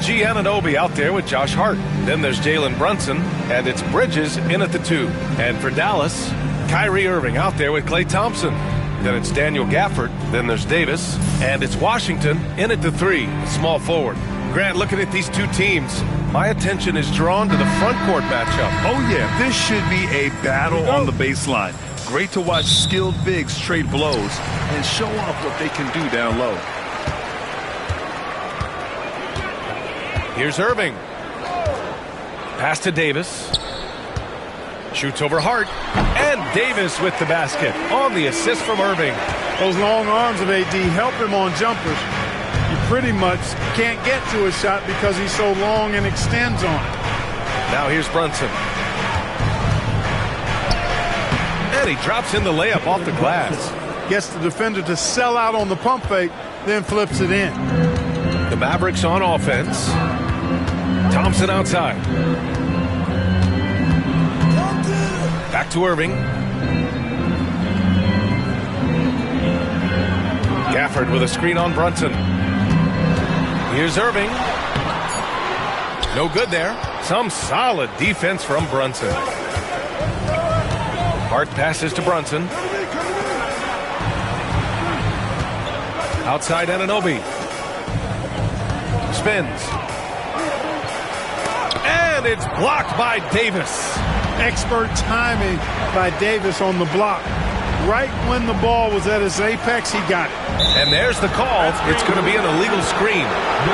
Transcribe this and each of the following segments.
OG Anunoby out there with Josh Hart. Then there's Jalen Brunson, and it's Bridges in at the 2. And for Dallas, Kyrie Irving out there with Klay Thompson. Then it's Daniel Gafford. Then there's Davis, and it's Washington in at the 3, small forward. Grant, looking at these two teams, my attention is drawn to the front court matchup. Oh, yeah, this should be a battle on the baseline. Great to watch skilled bigs trade blows and show off what they can do down low. Here's Irving. Pass to Davis. Shoots over Hart. And Davis with the basket on the assist from Irving. Those long arms of AD help him on jumpers. You pretty much can't get to a shot because he's so long and extends on it. Now here's Brunson. And he drops in the layup off the glass. Gets the defender to sell out on the pump fake, then flips it in. The Mavericks on offense. Thompson outside. Back to Irving. Gafford with a screen on Brunson. Here's Irving. No good there. Some solid defense from Brunson. Hart passes to Brunson. Outside Anunoby. Spins. And it's blocked by Davis. Expert timing by Davis on the block. Right when the ball was at its apex, he got it. And there's the call. It's going to be an illegal screen.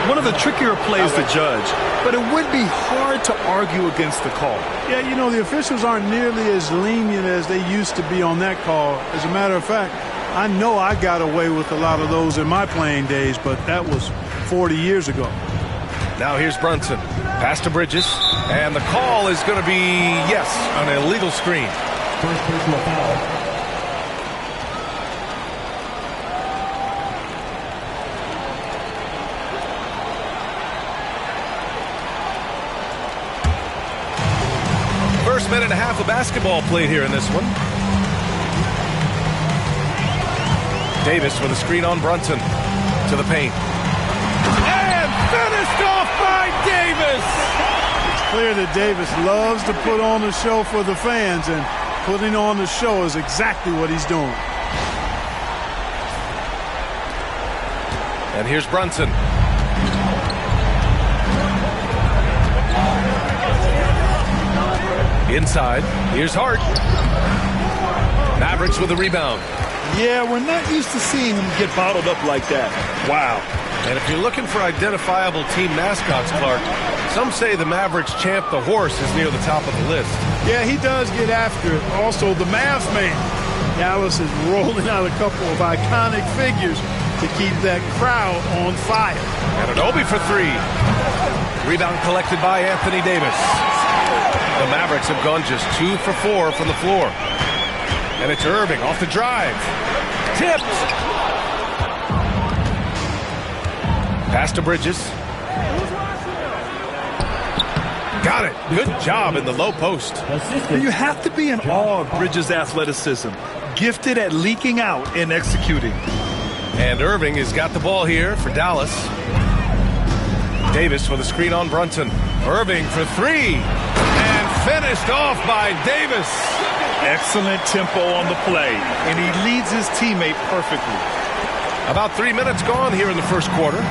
One of the trickier plays to judge, but it would be hard to argue against the call. Yeah, you know, the officials aren't nearly as lenient as they used to be on that call. As a matter of fact, I know I got away with a lot of those in my playing days, but that was 40 years ago. Now here's Brunson. Pass to Bridges. And the call is going to be, yes, an illegal screen. First personal foul. First minute and a half of basketball played here in this one. Davis with a screen on Brunson. To the paint. And finished off by Davis! It's clear that Davis loves to put on a show for the fans, and putting on the show is exactly what he's doing. And here's Brunson. Inside, here's Hart. Mavericks with a rebound. Yeah, we're not used to seeing him get bottled up like that. Wow. And if you're looking for identifiable team mascots, Clark, some say the Mavericks champ, the horse, is near the top of the list. Yeah, he does get after it. Also, the MAVS man. Dallas is rolling out a couple of iconic figures to keep that crowd on fire. Anunoby for 3. Rebound collected by Anthony Davis. The Mavericks have gone just 2 for 4 from the floor. And it's Irving off the drive. Tipped. Pass to Bridges. Got it. Good job in the low post. You have to be in awe of Bridges' athleticism. Gifted at leaking out and executing. And Irving has got the ball here for Dallas. Davis with a screen on Brunson. Irving for 3. And finished off by Davis. Excellent tempo on the play, and he leads his teammate perfectly. About 3 minutes gone here in the first quarter.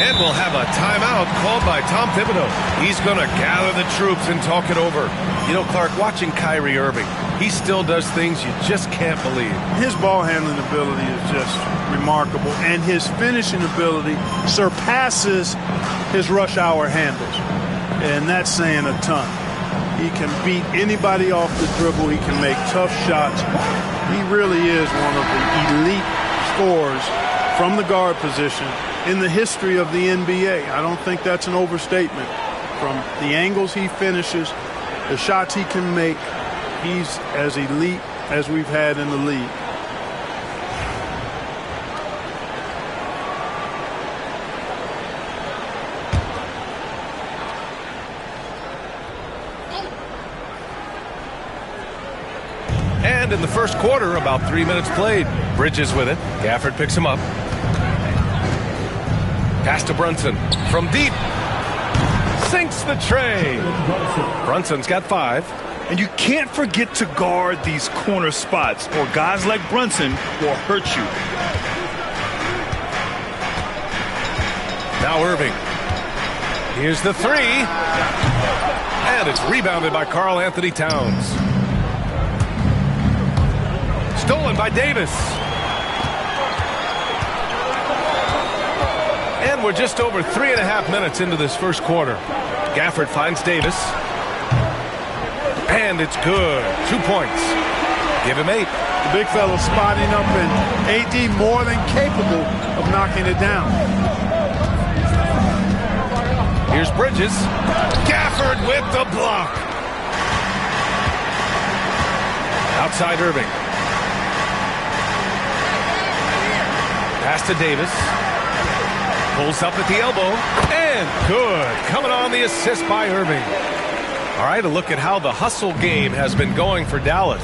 And we'll have a timeout called by Tom Thibodeau. He's going to gather the troops and talk it over. You know, Clark, watching Kyrie Irving, he still does things you just can't believe. His ball handling ability is just remarkable, and his finishing ability surpasses his rush hour handles. And that's saying a ton. He can beat anybody off the dribble. He can make tough shots. He really is one of the elite scorers from the guard position in the history of the NBA. I don't think that's an overstatement. From the angles he finishes, the shots he can make, he's as elite as we've had in the league. And in the first quarter, about 3 minutes played. Bridges with it. Gafford picks him up. Pass to Brunson. From deep. Sinks the tray. Brunson's got 5. And you can't forget to guard these corner spots, or guys like Brunson will hurt you. Now Irving. Here's the 3. And it's rebounded by Karl Anthony Towns. Stolen by Davis. And we're just over 3.5 minutes into this first quarter. Gafford finds Davis. And it's good. 2 points. Give him 8. The big fella spotting up, and AD more than capable of knocking it down. Here's Bridges. Gafford with the block. Outside Irving. Pass to Davis. Pulls up at the elbow. And good. Coming on the assist by Irving. All right, a look at how the hustle game has been going for Dallas.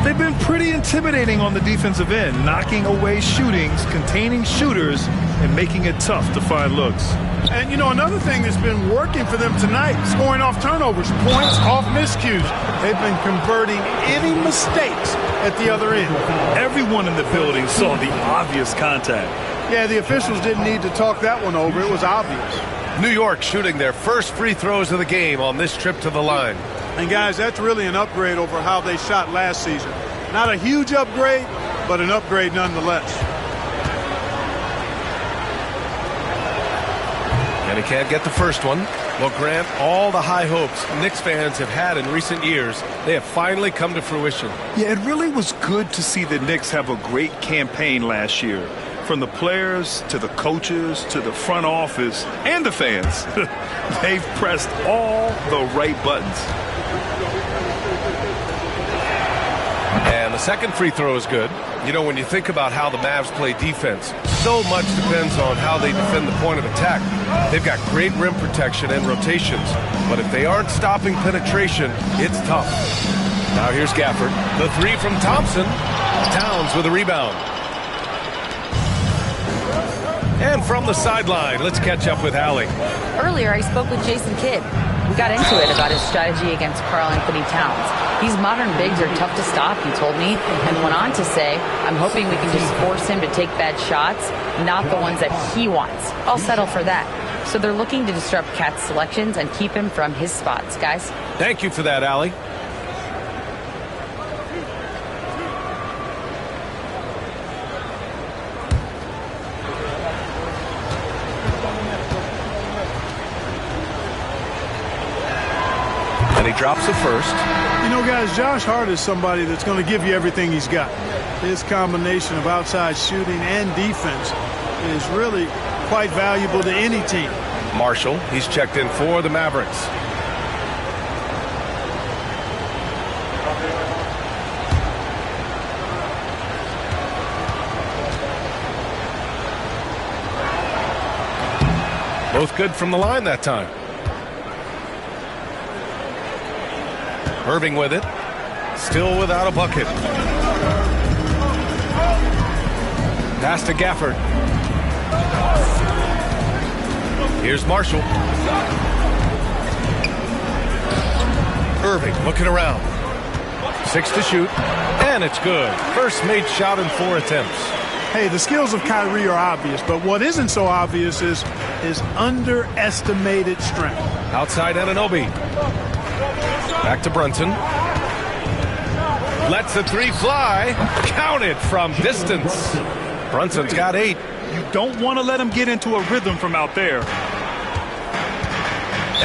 They've been pretty intimidating on the defensive end, knocking away shootings, containing shooters, and making it tough to find looks. And, you know, another thing that's been working for them tonight, scoring off turnovers, points off miscues. They've been converting any mistakes at the other end. Everyone in the building saw the obvious contact. Yeah, the officials didn't need to talk that one over. It was obvious. New York shooting their first free throws of the game on this trip to the line. And, guys, that's really an upgrade over how they shot last season. Not a huge upgrade, but an upgrade nonetheless. And he can't get the first one. Well, Grant, all the high hopes Knicks fans have had in recent years, they have finally come to fruition. Yeah, it really was good to see the Knicks have a great campaign last year. From the players to the coaches to the front office and the fans. They've pressed all the right buttons. And the second free throw is good. You know, when you think about how the Mavs play defense, so much depends on how they defend the point of attack. They've got great rim protection and rotations, but if they aren't stopping penetration, it's tough. Now here's Gafford. The 3 from Thompson. Towns with a rebound. And from the sideline, let's catch up with Allie. Earlier, I spoke with Jason Kidd. We got into it about his strategy against Karl Anthony Towns. These modern bigs are tough to stop, he told me, and went on to say, I'm hoping we can just force him to take bad shots, not the ones that he wants. I'll settle for that. So they're looking to disrupt Cat's selections and keep him from his spots, guys. Thank you for that, Allie. And he drops the first. You know, guys, Josh Hart is somebody that's going to give you everything he's got. His combination of outside shooting and defense is really quite valuable to any team. Marshall, he's checked in for the Mavericks. Both good from the line that time. Irving with it. Still without a bucket. Pass to Gafford. Here's Marshall. Irving looking around. 6 to shoot. And it's good. First made shot in 4 attempts. Hey, the skills of Kyrie are obvious, but what isn't so obvious is his underestimated strength. Outside Anunoby. Back to Brunson. Lets the 3 fly. Counted from distance. Brunson's got 8. You don't want to let him get into a rhythm from out there.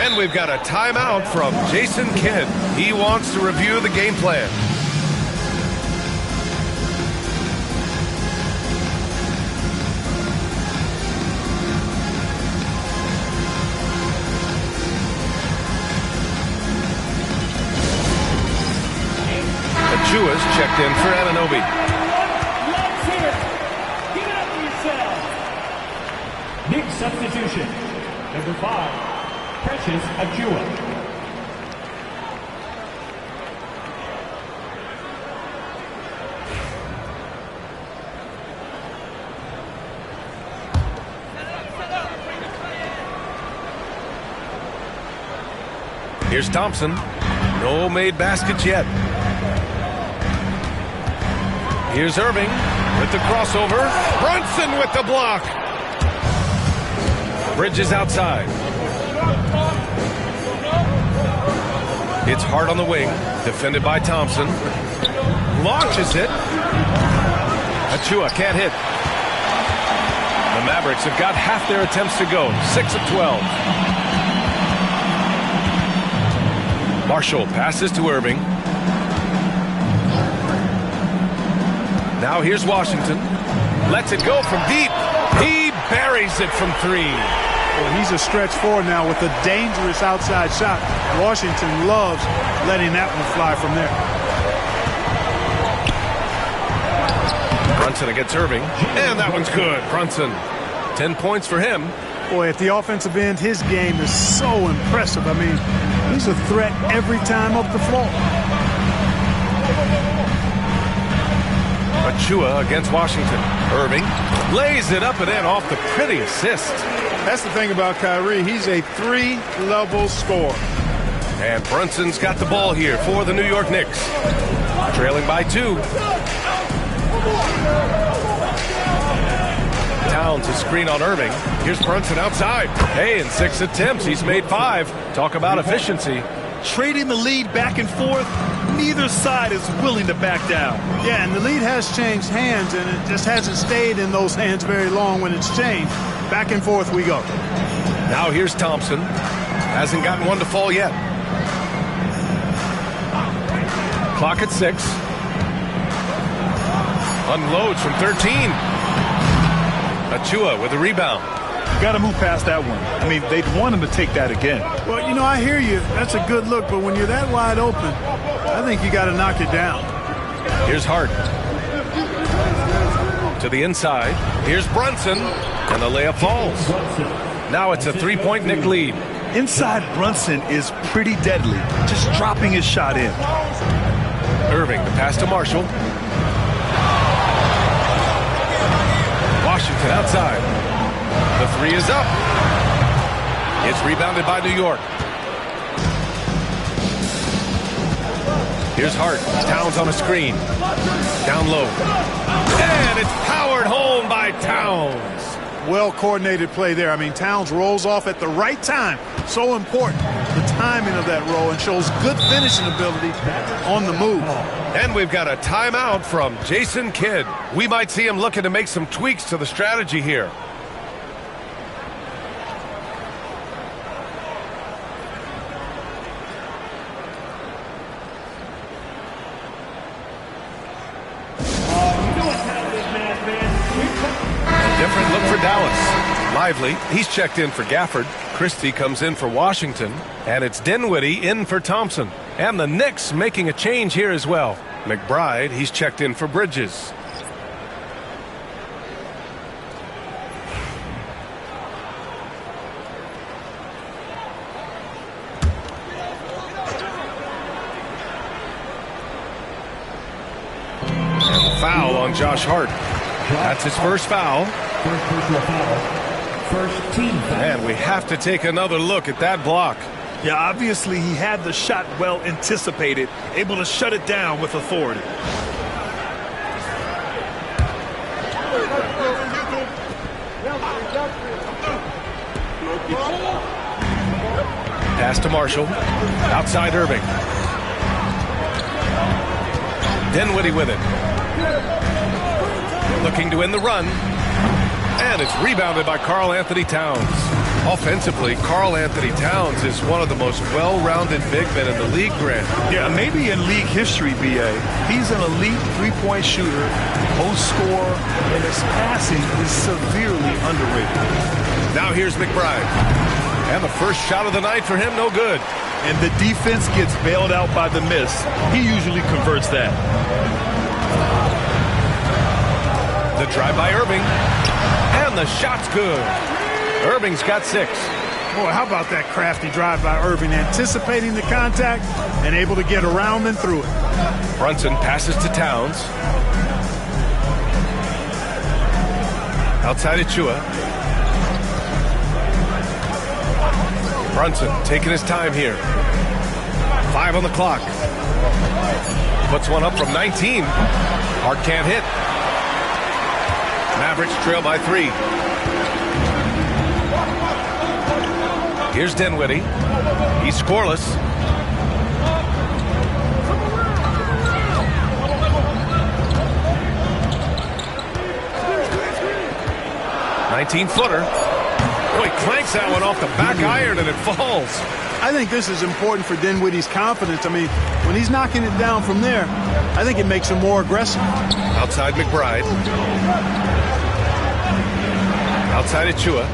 And we've got a timeout from Jason Kidd. He wants to review the game plan. Achua's checked in for Anunoby. Let's hear it. Give it up for yourself. Big substitution. Number 5, Precious Achua. Here's Thompson. No made baskets yet. Here's Irving with the crossover. Brunson with the block. Bridges outside. It's Hart on the wing. Defended by Thompson. Launches it. Achua can't hit. The Mavericks have got half their attempts to go. 6 of 12. Marshall passes to Irving. Now here's Washington. Lets it go from deep. He buries it from 3. Well, he's a stretch forward now with a dangerous outside shot. Washington loves letting that one fly from there. Brunson against Irving. And that one's good. Brunson. 10 points for him. Boy, at the offensive end, his game is so impressive. I mean, he's a threat every time up the floor. Achua against Washington. Irving lays it up and in off the pretty assist. That's the thing about Kyrie. He's a 3-level scorer. And Brunson's got the ball here for the New York Knicks. Trailing by 2. Towns a screen on Irving. Here's Brunson outside. Hey, in 6 attempts, he's made 5. Talk about efficiency. Trading the lead back and forth, neither side is willing to back down. Yeah, and the lead has changed hands, and it just hasn't stayed in those hands very long when it's changed. Back and forth we go. Now here's Thompson. Hasn't gotten one to fall yet. Clock at 6. Unloads from 13. Achua with a rebound. Got to move past that one. I mean, they'd want him to take that again. Well, you know, I hear you. That's a good look, but when you're that wide open, I think you got to knock it down. Here's Hart. To the inside. Here's Brunson. And the layup falls. Now it's a 3-point Knick lead. Inside Brunson is pretty deadly. Just dropping his shot in. Irving, the pass to Marshall. Washington outside. The 3 is up. It's rebounded by New York. Here's Hart. Towns on a screen. Down low. And it's powered home by Towns. Well-coordinated play there. I mean, Towns rolls off at the right time. So important, the timing of that roll, and shows good finishing ability on the move. And we've got a timeout from Jason Kidd. We might see him looking to make some tweaks to the strategy here. Different look for Dallas. Lively, he's checked in for Gafford. Christie comes in for Washington. And it's Dinwiddie in for Thompson. And the Knicks making a change here as well. McBride, he's checked in for Bridges. And the foul on Josh Hart. That's his first foul. First personal foul. First team foul. And we have to take another look at that block. Yeah, obviously he had the shot well anticipated, able to shut it down with authority. Pass to Marshall. Outside Irving. Dinwiddie with it. Looking to win the run. And it's rebounded by Karl Anthony Towns. Offensively, Karl Anthony Towns is one of the most well-rounded big men in the league, Grant. Yeah, maybe in league history, B.A. He's an elite three-point shooter, post scorer, and his passing is severely underrated. Now here's McBride. And the first shot of the night for him, no good. And the defense gets bailed out by the miss. He usually converts that. The drive by Irving. And the shot's good. Irving's got 6. Boy, how about that crafty drive by Irving, anticipating the contact and able to get around and through it. Brunson passes to Towns. Outside Achua. Brunson taking his time here. 5 on the clock. Puts one up from 19. Hart can't hit. Mavericks trail by 3. Here's Dinwiddie. He's scoreless. "19-footer. Boy, clanks that one off the back iron and it falls. I think this is important for Dinwiddie's confidence. I mean, when he's knocking it down from there, I think it makes him more aggressive. Outside McBride. Outside Achua.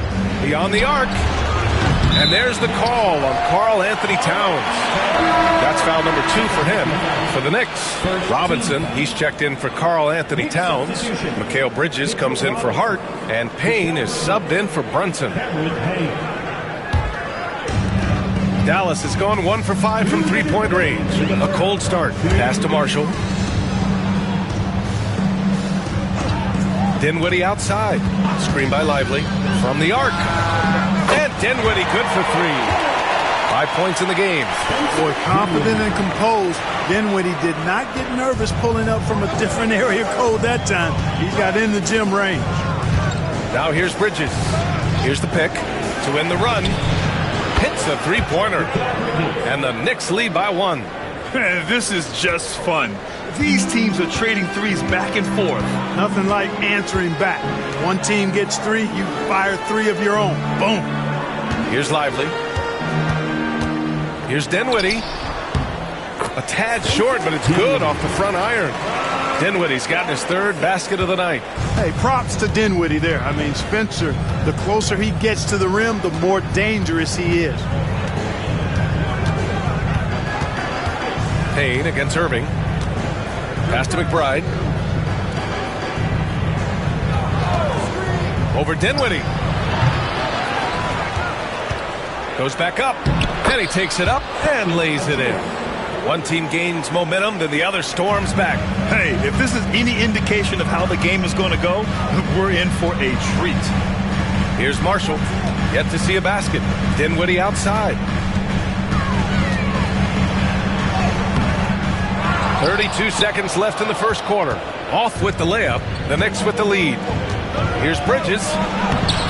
Beyond the arc. And there's the call on Karl Anthony Towns. That's foul number 2 for him. For the Knicks, Robinson, he's checked in for Karl Anthony Towns. Mikal Bridges comes in for Hart. And Payne is subbed in for Brunson. Dallas has gone 1 for 5 from three-point range. A cold start. Pass to Marshall. Dinwiddie outside. Screen by Lively. From the arc. And Dinwiddie good for 3. 5 points in the game. Boy, confident and composed. Dinwiddie did not get nervous pulling up from a different area code that time. He got in the gym range. Now here's Bridges. Here's the pick to end the run. Hits a three-pointer. And the Knicks lead by 1. This is just fun. These teams are trading threes back and forth. Nothing like answering back. One team gets 3, you fire 3 of your own. Boom. Here's Lively. Here's Dinwiddie. A tad short, but it's good off the front iron. Dinwiddie's gotten his 3rd basket of the night. Hey, props to Dinwiddie there. I mean, Spencer, the closer he gets to the rim, the more dangerous he is. Payne against Irving. Pass to McBride. Over Dinwiddie. Goes back up. And he takes it up and lays it in. One team gains momentum, then the other storms back. Hey, if this is any indication of how the game is going to go, we're in for a treat. Here's Marshall. Yet to see a basket. Dinwiddie outside. 32 seconds left in the first quarter. Off with the layup. The Knicks with the lead. Here's Bridges.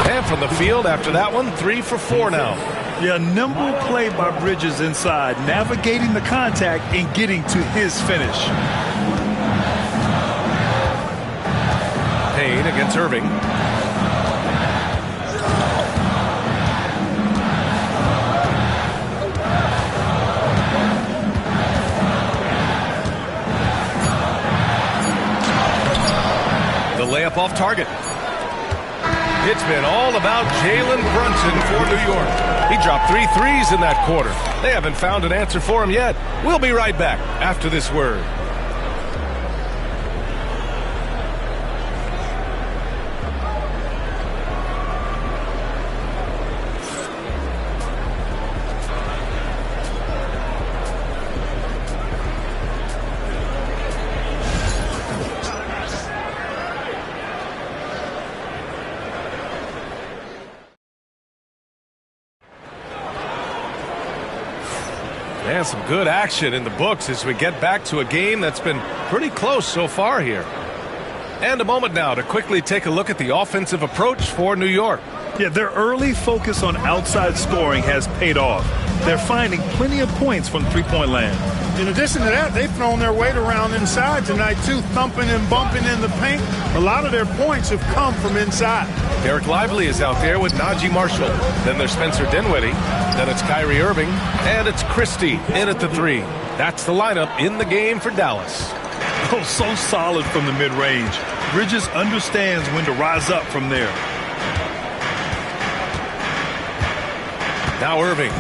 And from the field after that one, 3 for 4 now. Yeah, nimble play by Bridges inside, navigating the contact and getting to his finish. Payne against Irving. The layup off target. It's been all about Jalen Brunson for New York. He dropped 3 threes in that quarter. They haven't found an answer for him yet. We'll be right back after this word. And some good action in the books as we get back to a game that's been pretty close so far here. And a moment now to quickly take a look at the offensive approach for New York. Yeah, their early focus on outside scoring has paid off. They're finding plenty of points from three-point land. In addition to that, they've thrown their weight around inside tonight, too, thumping and bumping in the paint. A lot of their points have come from inside. Derek Lively is out there with Najee Marshall. Then there's Spencer Dinwiddie. Then it's Kyrie Irving. And it's Christie in at the 3. That's the lineup in the game for Dallas. Oh, so solid from the mid-range. Bridges understands when to rise up from there. Now Irving.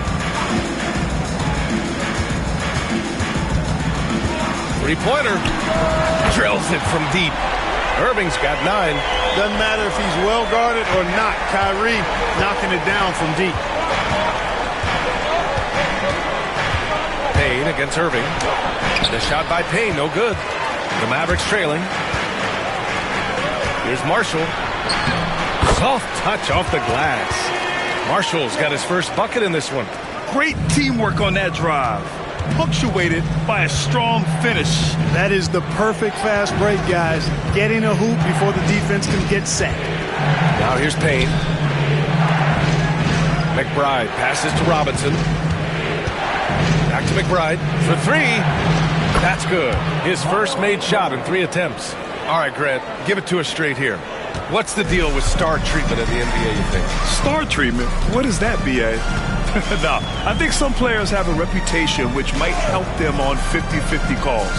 Three-pointer. Drills it from deep. Irving's got 9. Doesn't matter if he's well guarded or not. Kyrie knocking it down from deep. Payne against Irving. The shot by Payne, no good. The Mavericks trailing. Here's Marshall. Soft touch off the glass. Marshall's got his first bucket in this one. Great teamwork on that drive. punctuated by a strong finish. That is the perfect fast break, guys. Getting a hoop before the defense can get set. Now here's Payne. McBride passes to Robinson. Back to McBride for three. That's good. His first made shot in 3 attempts. All right, Grant, give it to us straight here. What's the deal with star treatment in the NBA, you think? Star treatment? What is that, B.A.? No, I think some players have a reputation which might help them on 50-50 calls.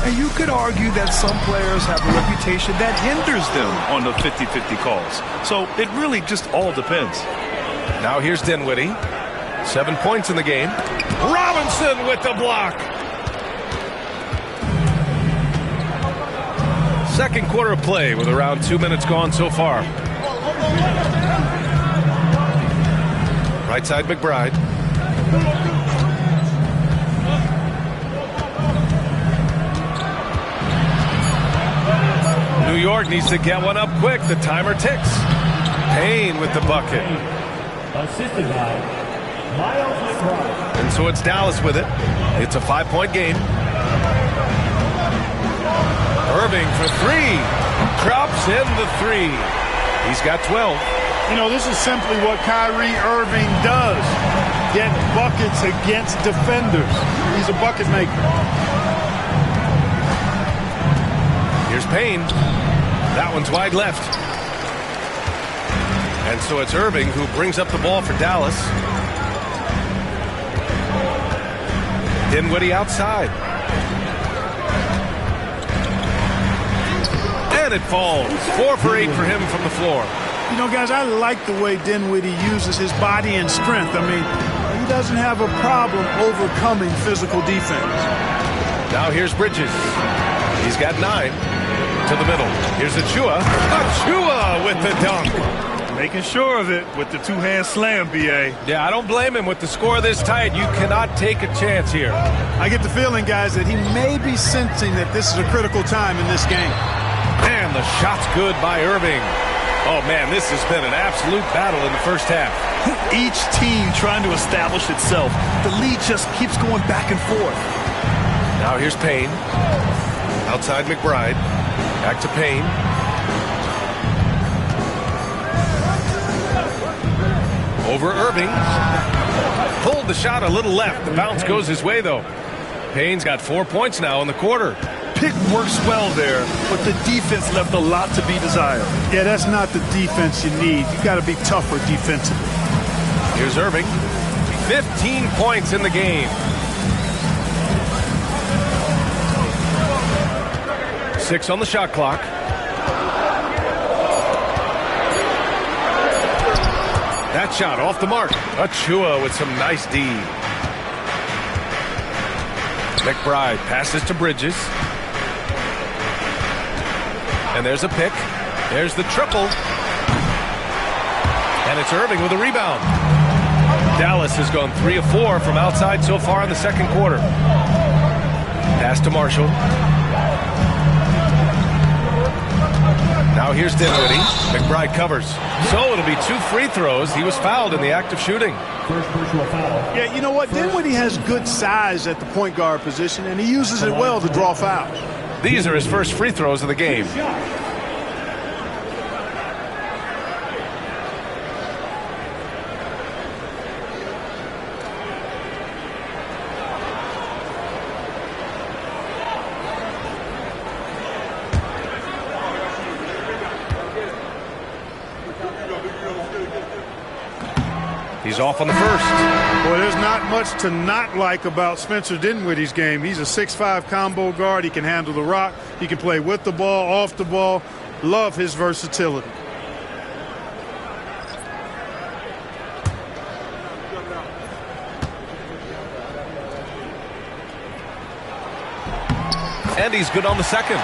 And you could argue that some players have a reputation that hinders them on the 50-50 calls. So it really just all depends. Now here's Dinwiddie. 7 points in the game. Robinson with the block. Second quarter of play with around 2 minutes gone so far. Right side, McBride. New York needs to get one up quick. The timer ticks. Payne with the bucket. Assisted by Miles McBride. And so it's Dallas with it. It's a 5-point game. Irving for three. Drops in the three. He's got 12. You know, this is simply what Kyrie Irving does. Get buckets against defenders. He's a bucket maker. Here's Payne. That one's wide left. And so it's Irving who brings up the ball for Dallas. Dinwiddie outside. And it falls. 4 for 8 for him from the floor. You know, guys, I like the way Dinwiddie uses his body and strength. I mean, he doesn't have a problem overcoming physical defense. Now here's Bridges. He's got 9 to the middle. Here's Achua. Achua with the dunk. Making sure of it with the two-hand slam, B.A. Yeah, I don't blame him. With the score this tight, you cannot take a chance here. I get the feeling, guys, that he may be sensing that this is a critical time in this game. And the shot's good by Irving. Oh, man, this has been an absolute battle in the first half. Each team trying to establish itself. The lead just keeps going back and forth. Now here's Payne. Outside McBride. Back to Payne. Over Irving. Pulled the shot a little left. The bounce goes his way, though. Payne's got 4 points now in the quarter. Pick works well there, but the defense left a lot to be desired. Yeah, that's not the defense you need. You got to be tougher defensively. Here's Irving. 15 points in the game. 6 on the shot clock. That shot off the mark. Achua with some nice D. McBride passes to Bridges. And there's a pick. There's the triple. And it's Irving with a rebound. Dallas has gone 3 of 4 from outside so far in the second quarter. Pass to Marshall. Now here's Dinwiddie. McBride covers. So it'll be 2 free throws. He was fouled in the act of shooting. First personal foul. Yeah, you know what? Dinwiddie has good size at the point guard position, and he uses it well to draw fouls. These are his first free throws of the game. He's off on the first. Boy, there's not much to not like about Spencer Dinwiddie's game. He's a 6'5" combo guard. He can handle the rock. He can play with the ball, off the ball. Love his versatility. And he's good on the second.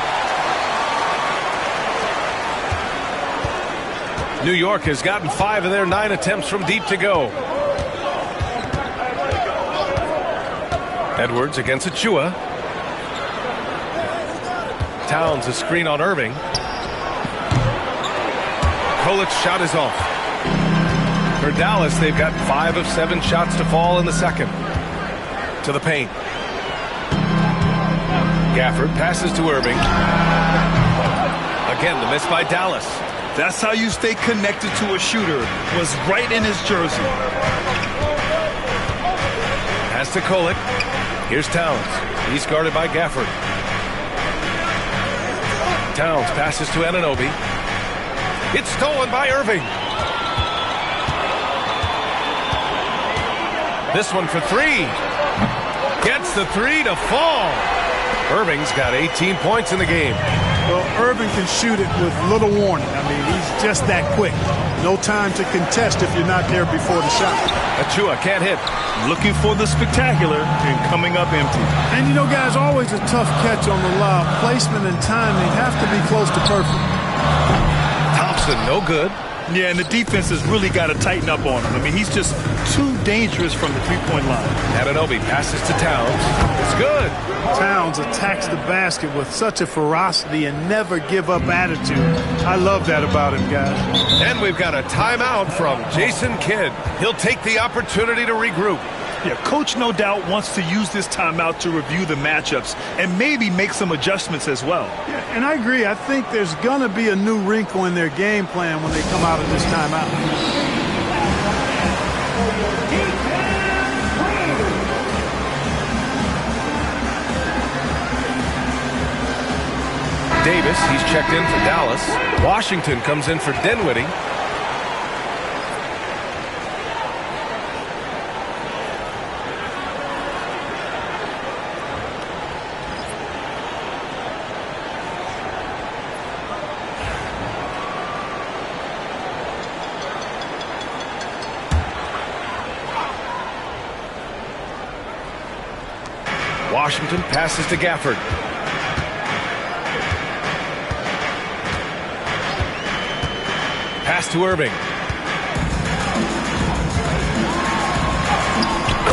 New York has gotten 5 of their 9 attempts from deep to go. Edwards against Achua. Towns a screen on Irving. Kolic's shot is off. For Dallas, they've got 5 of 7 shots to fall in the second. To the paint. Gafford passes to Irving. Again, the miss by Dallas. That's how you stay connected to a shooter. Was right in his jersey. Pass to Kolick. Here's Towns. He's guarded by Gafford. Towns passes to Anunoby. It's stolen by Irving. This one for three. Gets the three to fall. Irving's got 18 points in the game. Well, Irving can shoot it with little warning. I mean, he's just that quick. No time to contest if you're not there before the shot. Achua can't hit. Looking for the spectacular and coming up empty. And, you know, guys, always a tough catch on the lob. Placement and timing have to be close to perfect. Thompson, no good. Yeah, and the defense has really got to tighten up on him. I mean, he's just too dangerous from the three-point line. Anunoby passes to Towns. It's good. Towns attacks the basket with such a ferocity and never give up attitude. I love that about him, guys. And we've got a timeout from Jason Kidd. He'll take the opportunity to regroup. Yeah, coach no doubt wants to use this timeout to review the matchups and maybe make some adjustments as well. Yeah, and I agree. I think there's going to be a new wrinkle in their game plan when they come out of this timeout. Davis, he's checked in for Dallas. Washington comes in for Dinwiddie. Washington passes to Gafford. Pass to Irving.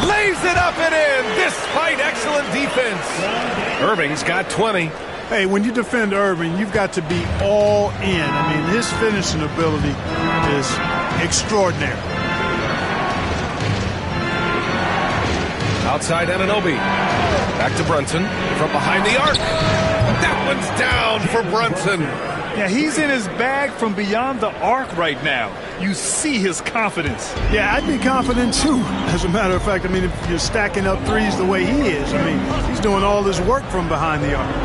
Lays it up and in despite excellent defense. Irving's got 20. Hey, when you defend Irving, you've got to be all in. I mean, his finishing ability is extraordinary. Outside Anunoby. Back to Brunson from behind the arc. That one's down for Brunson. Yeah, he's in his bag from beyond the arc right now. You see his confidence. Yeah, I'd be confident too. As a matter of fact, I mean, if you're stacking up threes the way he is, I mean, he's doing all this work from behind the arc.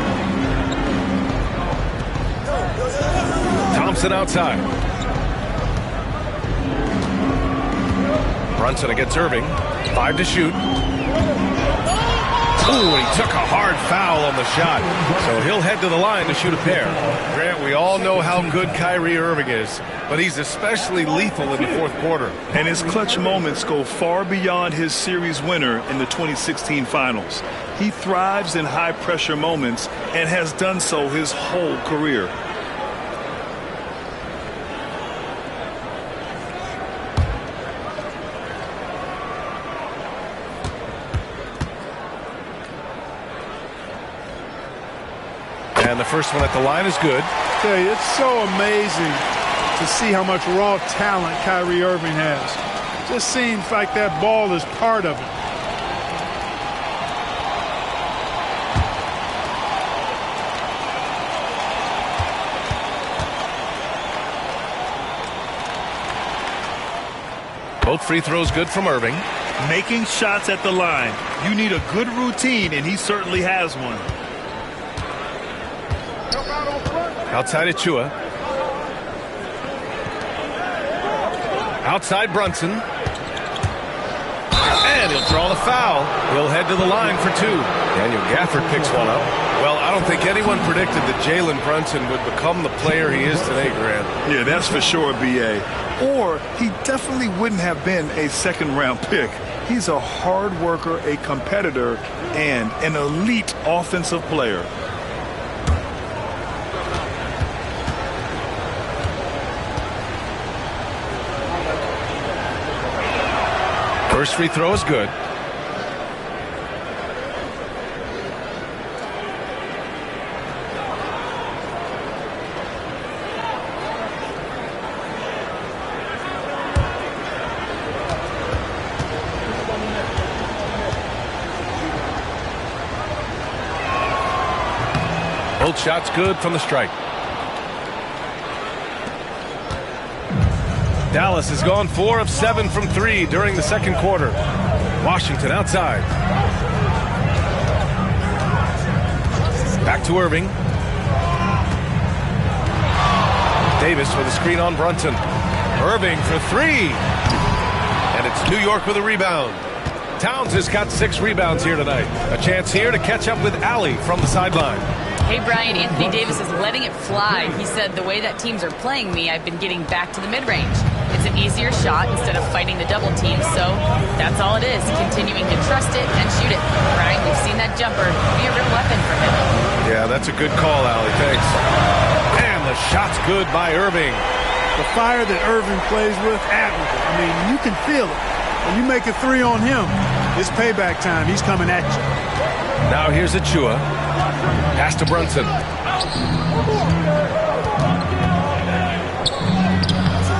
Thompson outside. Brunson against Irving. 5 to shoot. Ooh, he took a hard foul on the shot. So he'll head to the line to shoot a pair. Grant, we all know how good Kyrie Irving is, but he's especially lethal in the fourth quarter. And his clutch moments go far beyond his series winner in the 2016 finals. He thrives in high-pressure moments and has done so his whole career. And the first one at the line is good. I tell you, it's so amazing to see how much raw talent Kyrie Irving has. It just seems like that ball is part of it. Both free throws good from Irving. Making shots at the line. You need a good routine, and he certainly has one. Outside Achua. Outside Brunson. And he'll draw the foul. He'll head to the line for 2. Daniel Gafford picks one up. Well, I don't think anyone predicted that Jalen Brunson would become the player he is today, Grant. Yeah, that's for sure, B.A. Or he definitely wouldn't have been a second-round pick. He's a hard worker, a competitor, and an elite offensive player. First free throw is good. Both shots good from the strike. Dallas has gone 4 of 7 from 3 during the second quarter. Washington outside. Back to Irving. Davis with a screen on Brunson. Irving for 3. And it's New York with a rebound. Towns has got 6 rebounds here tonight. A chance here to catch up with Allie from the sideline. Hey, Brian, Anthony Davis is letting it fly. He said, the way that teams are playing me, I've been getting back to the mid-range. It's an easier shot instead of fighting the double team, so that's all it is, continuing to trust it and shoot it. Brian, we've seen that jumper be a real weapon for him. Yeah, that's a good call, Allie. Thanks. And the shot's good by Irving. The fire that Irving plays with, admirable. I mean, you can feel it. When you make a 3 on him, it's payback time. He's coming at you. Now here's Achua. Pass to Brunson.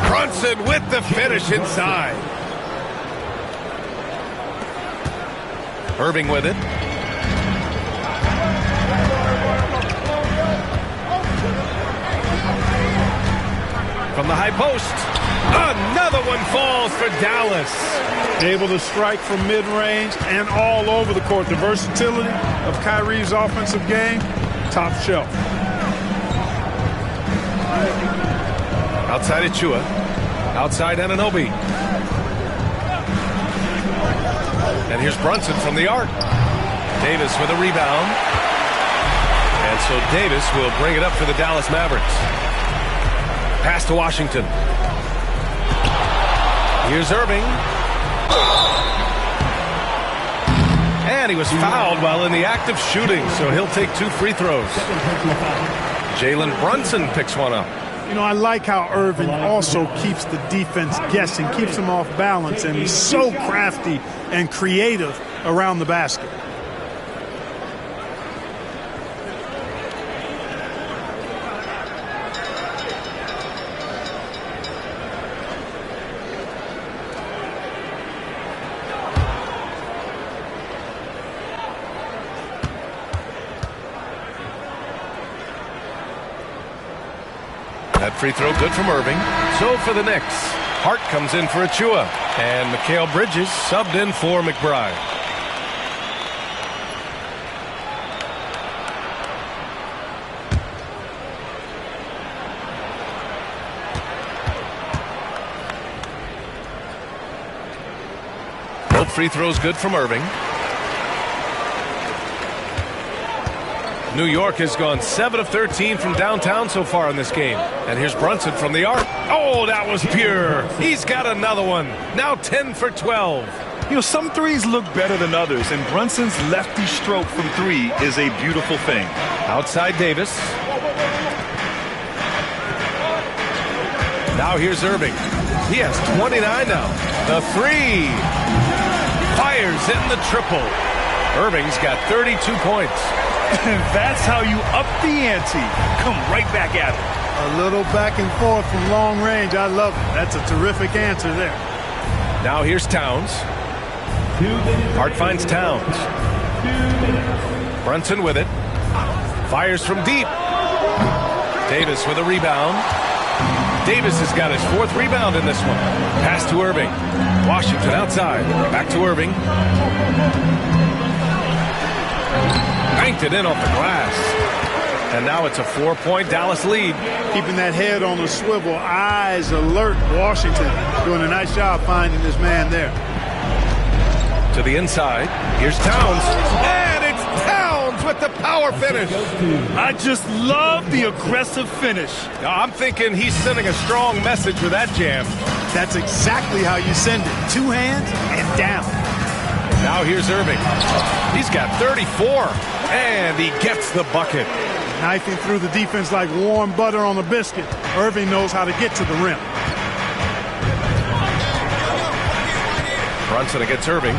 Brunson with the finish inside. Irving with it. From the high post. Another one falls for Dallas. Able to strike from mid-range and all over the court. The versatility of Kyrie's offensive game, top shelf. Outside Achua. Outside Anunoby. And here's Brunson from the arc. Davis with a rebound. And so Davis will bring it up for the Dallas Mavericks. Pass to Washington. Here's Irving. And he was fouled while in the act of shooting, so he'll take 2 free throws. Jalen Brunson picks one up. You know, I like how Irving also keeps the defense guessing, keeps them off balance, and he's so crafty and creative around the basket. That free throw good from Irving. So for the Knicks, Hart comes in for Achua. And Mikal Bridges subbed in for McBride. Both free throws good from Irving. New York has gone 7 of 13 from downtown so far in this game. And here's Brunson from the arc. Oh, that was pure. He's got another one. Now 10 for 12. You know, some threes look better than others, and Brunson's lefty stroke from 3 is a beautiful thing. Outside Davis. Now here's Irving. He has 29 now. The 3. Fires in the triple. Irving's got 32 points. And that's how you up the ante. Come right back at it. A little back and forth from long range. I love it. That's a terrific answer there. Now here's Towns. Hart finds Towns. Brunson with it. Fires from deep. Davis with a rebound. Davis has got his 4th rebound in this one. Pass to Irving. Washington outside. Back to Irving. Banked it in off the glass. And now it's a 4-point Dallas lead. Keeping that head on the swivel, eyes alert. Washington doing a nice job finding this man there. To the inside. Here's Towns. And it's Towns with the power finish. I just love the aggressive finish. I'm thinking he's sending a strong message with that jam. That's exactly how you send it. 2 hands and down. Now here's Irving. He's got 34. And he gets the bucket. Knifing through the defense like warm butter on a biscuit. Irving knows how to get to the rim. Brunson against Irving.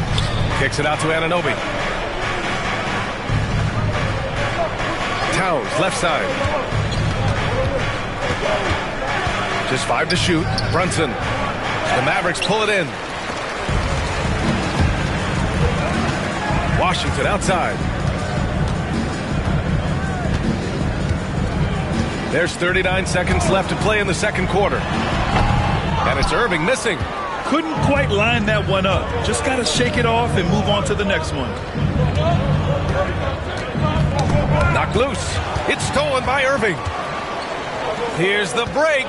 Kicks it out to Anunoby. Towns, left side. Just 5 to shoot. Brunson. The Mavericks pull it in. Washington outside. There's 39 seconds left to play in the second quarter. And it's Irving missing. Couldn't quite line that one up. Just got to shake it off and move on to the next one. Knocked loose. It's stolen by Irving. Here's the break.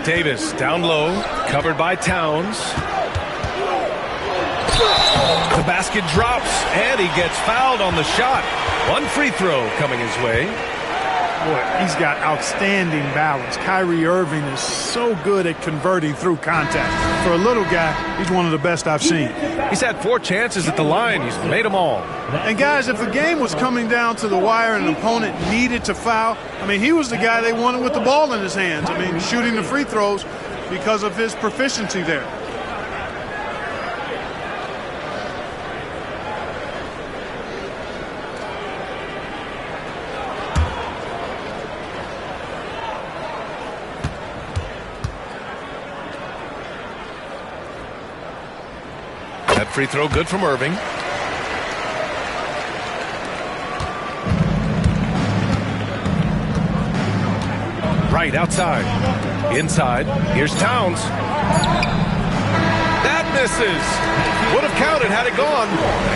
Davis down low, covered by Towns. The basket drops, and he gets fouled on the shot. One free throw coming his way. Boy, he's got outstanding balance. Kyrie Irving is so good at converting through contact. For a little guy, he's one of the best I've seen. He's had 4 chances at the line. He's made them all. And guys, if the game was coming down to the wire and an opponent needed to foul, I mean, he was the guy they wanted with the ball in his hands. I mean, shooting the free throws because of his proficiency there. That free throw good from Irving. Right outside. Inside. Here's Towns. That misses. Would have counted had it gone.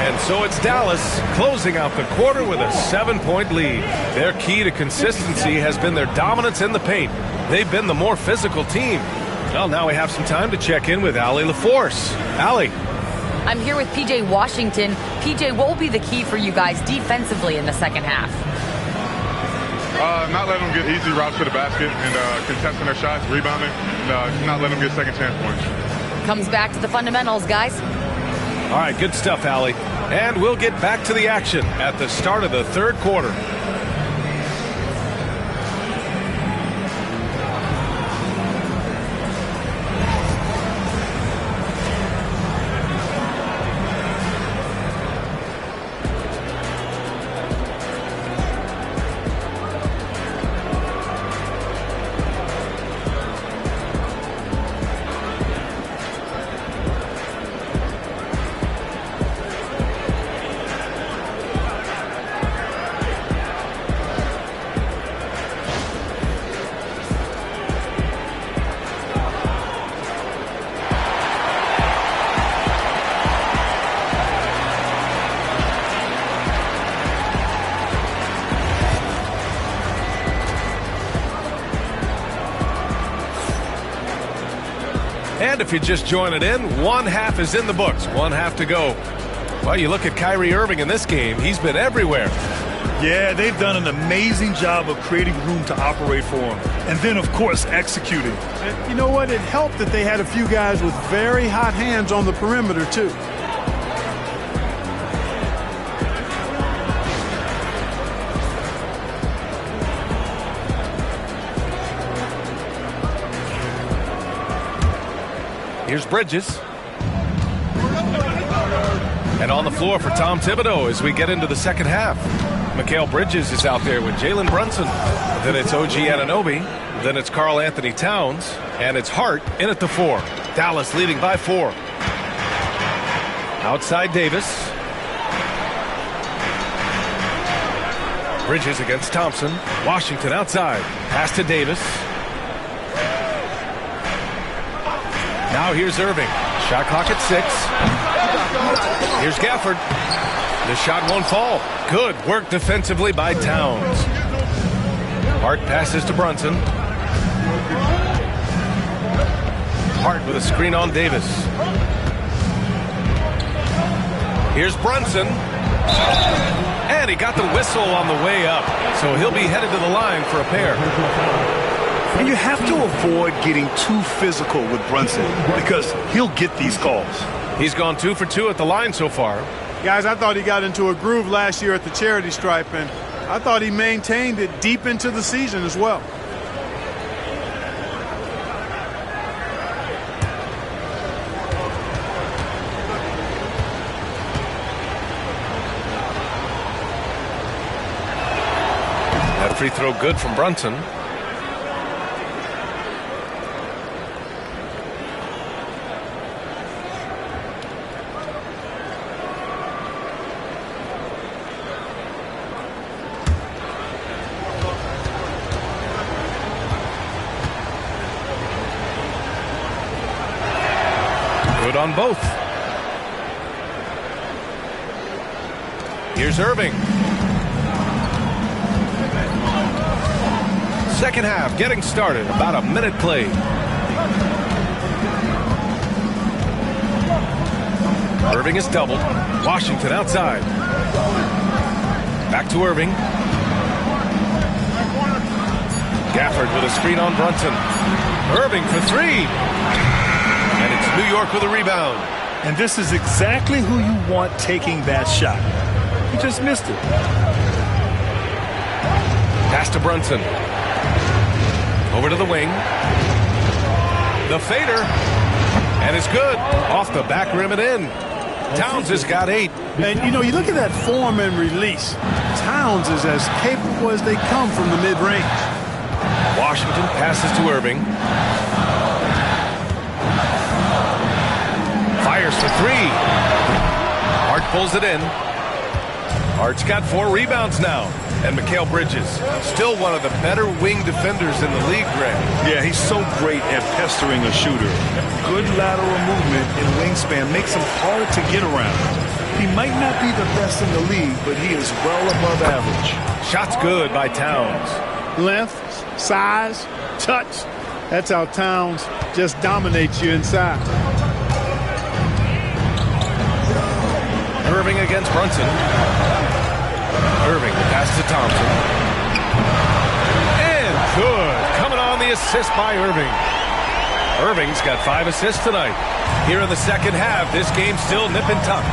And so it's Dallas closing out the quarter with a 7-point lead. Their key to consistency has been their dominance in the paint. They've been the more physical team. Well, now we have some time to check in with Allie LaForce. Allie. I'm here with PJ Washington. PJ, what will be the key for you guys defensively in the second half? Not letting them get easy routes to the basket and contesting their shots, rebounding, and not letting them get second chance points. Comes back to the fundamentals, guys. All right, good stuff, Allie. And we'll get back to the action at the start of the third quarter. And if you're just joining in, one half is in the books. One half to go. Well, you look at Kyrie Irving in this game. He's been everywhere. Yeah, they've done an amazing job of creating room to operate for him. And then, of course, executing. And you know what? It helped that they had a few guys with very hot hands on the perimeter, too. Here's Bridges. And on the floor for Tom Thibodeau as we get into the second half. Mikal Bridges is out there with Jalen Brunson. Then it's OG Anunoby. Then it's Karl Anthony Towns. And it's Hart in at the 4. Dallas leading by 4. Outside Davis. Bridges against Thompson. Washington outside. Pass to Davis. Now here's Irving. Shot clock at 6. Here's Gafford. The shot won't fall. Good work defensively by Towns. Hart passes to Brunson. Hart with a screen on Davis. Here's Brunson. And he got the whistle on the way up. So he'll be headed to the line for a pair. And you have to avoid getting too physical with Brunson because he'll get these calls. He's gone 2 for 2 at the line so far. Guys, I thought he got into a groove last year at the charity stripe, and I thought he maintained it deep into the season as well. That free throw good from Brunson. good on both. Here's Irving. Second half getting started. About a minute played. Irving is doubled. Washington outside. Back to Irving. Gafford with a screen on Brunson. Irving for three. And it's New York with a rebound. And this is exactly who you want taking that shot. He just missed it. Pass to Brunson. Over to the wing. The fader. And it's good. Off the back rim and in. Towns has got 8. And, you know, you look at that form and release. Towns is as capable as they come from the mid-range. Washington passes to Irving. Fires for three. Hart pulls it in. Hart's got 4 rebounds now. And Mikal Bridges, still one of the better wing defenders in the league, Greg. Yeah, he's so great at pestering a shooter. Good lateral movement and wingspan makes him hard to get around. He might not be the best in the league, but he is well above average. Shot's good by Towns. Length, size, touch. That's how Towns just dominates you inside. Irving against Brunson. Irving, the pass to Thompson. And good. Coming on the assist by Irving. Irving's got 5 assists tonight. Here in the second half, this game's still nip and tuck.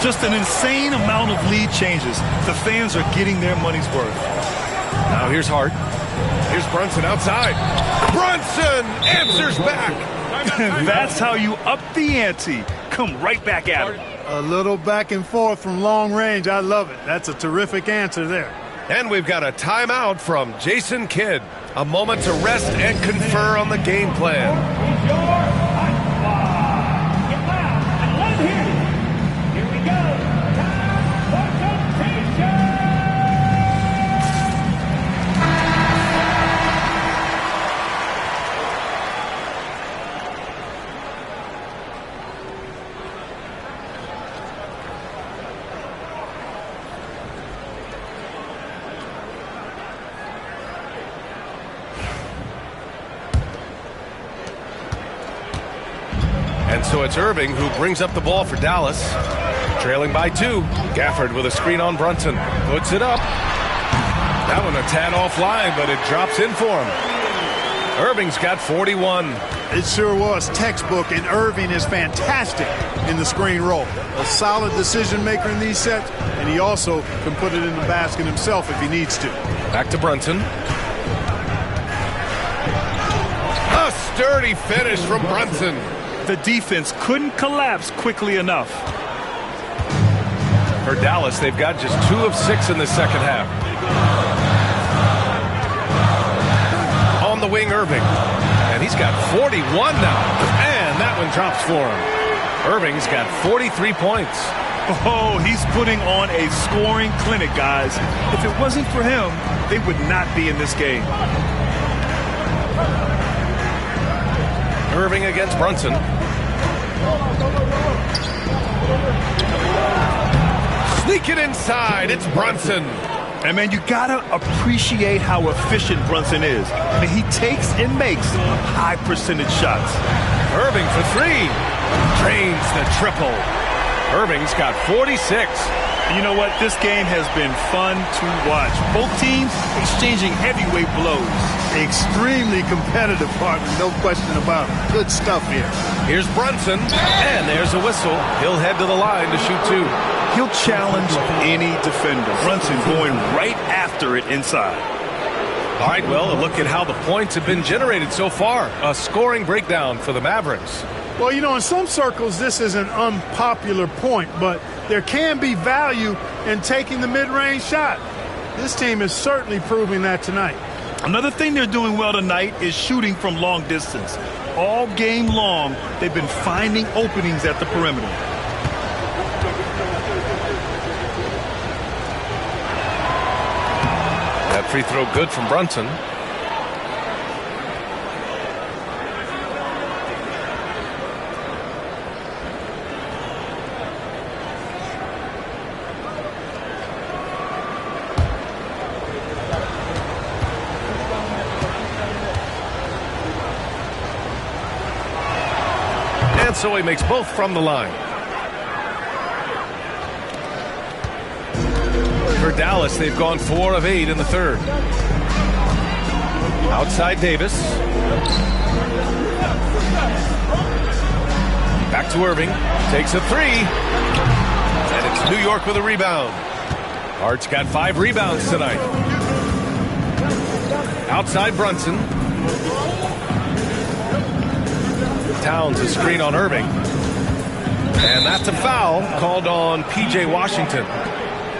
Just an insane amount of lead changes. The fans are getting their money's worth. Now here's Hart. Here's Brunson outside. Brunson answers back. That's how you up the ante. Come right back at him. A little back and forth from long range. I love it. That's a terrific answer there. And we've got a timeout from Jason Kidd. A moment to rest and confer on the game plan. And so it's Irving who brings up the ball for Dallas. Trailing by 2. Gafford with a screen on Brunson. Puts it up. That one a tad offline, but it drops in for him. Irving's got 41. It sure was textbook, and Irving is fantastic in the screen roll. A solid decision maker in these sets, and he also can put it in the basket himself if he needs to. Back to Brunson. A sturdy finish from Brunson. The defense couldn't collapse quickly enough. For Dallas, they've got just 2 of 6 in the second half. On the wing, Irving. And he's got 41 now. And that one drops for him. Irving's got 43 points. Oh, he's putting on a scoring clinic, guys. If it wasn't for him, they would not be in this game. Irving against Brunson. Sneak it inside. It's Brunson. And, man, you got to appreciate how efficient Brunson is. I mean, he takes and makes high-percentage shots. Irving for 3. Drains the triple. Irving's got 46. You know what? This game has been fun to watch. Both teams exchanging heavyweight blows. Extremely competitive, partner, no question about it. Good stuff here. Here's Brunson, and there's a whistle. He'll head to the line to shoot 2. He'll challenge any defender. Brunson going right after it inside. All right, well, a look at how the points have been generated so far. A scoring breakdown for the Mavericks. Well, you know, in some circles, this is an unpopular point, but there can be value in taking the mid-range shot. This team is certainly proving that tonight. Another thing they're doing well tonight is shooting from long distance. All game long, they've been finding openings at the perimeter. That free throw good from Brunson. And so he makes both from the line. For Dallas, they've gone 4 of 8 in the third. Outside Davis. Back to Irving. Takes a 3. And it's New York with a rebound. Hart's got 5 rebounds tonight. Outside Brunson. Towns a screen on Irving. And that's a foul called on P.J. Washington.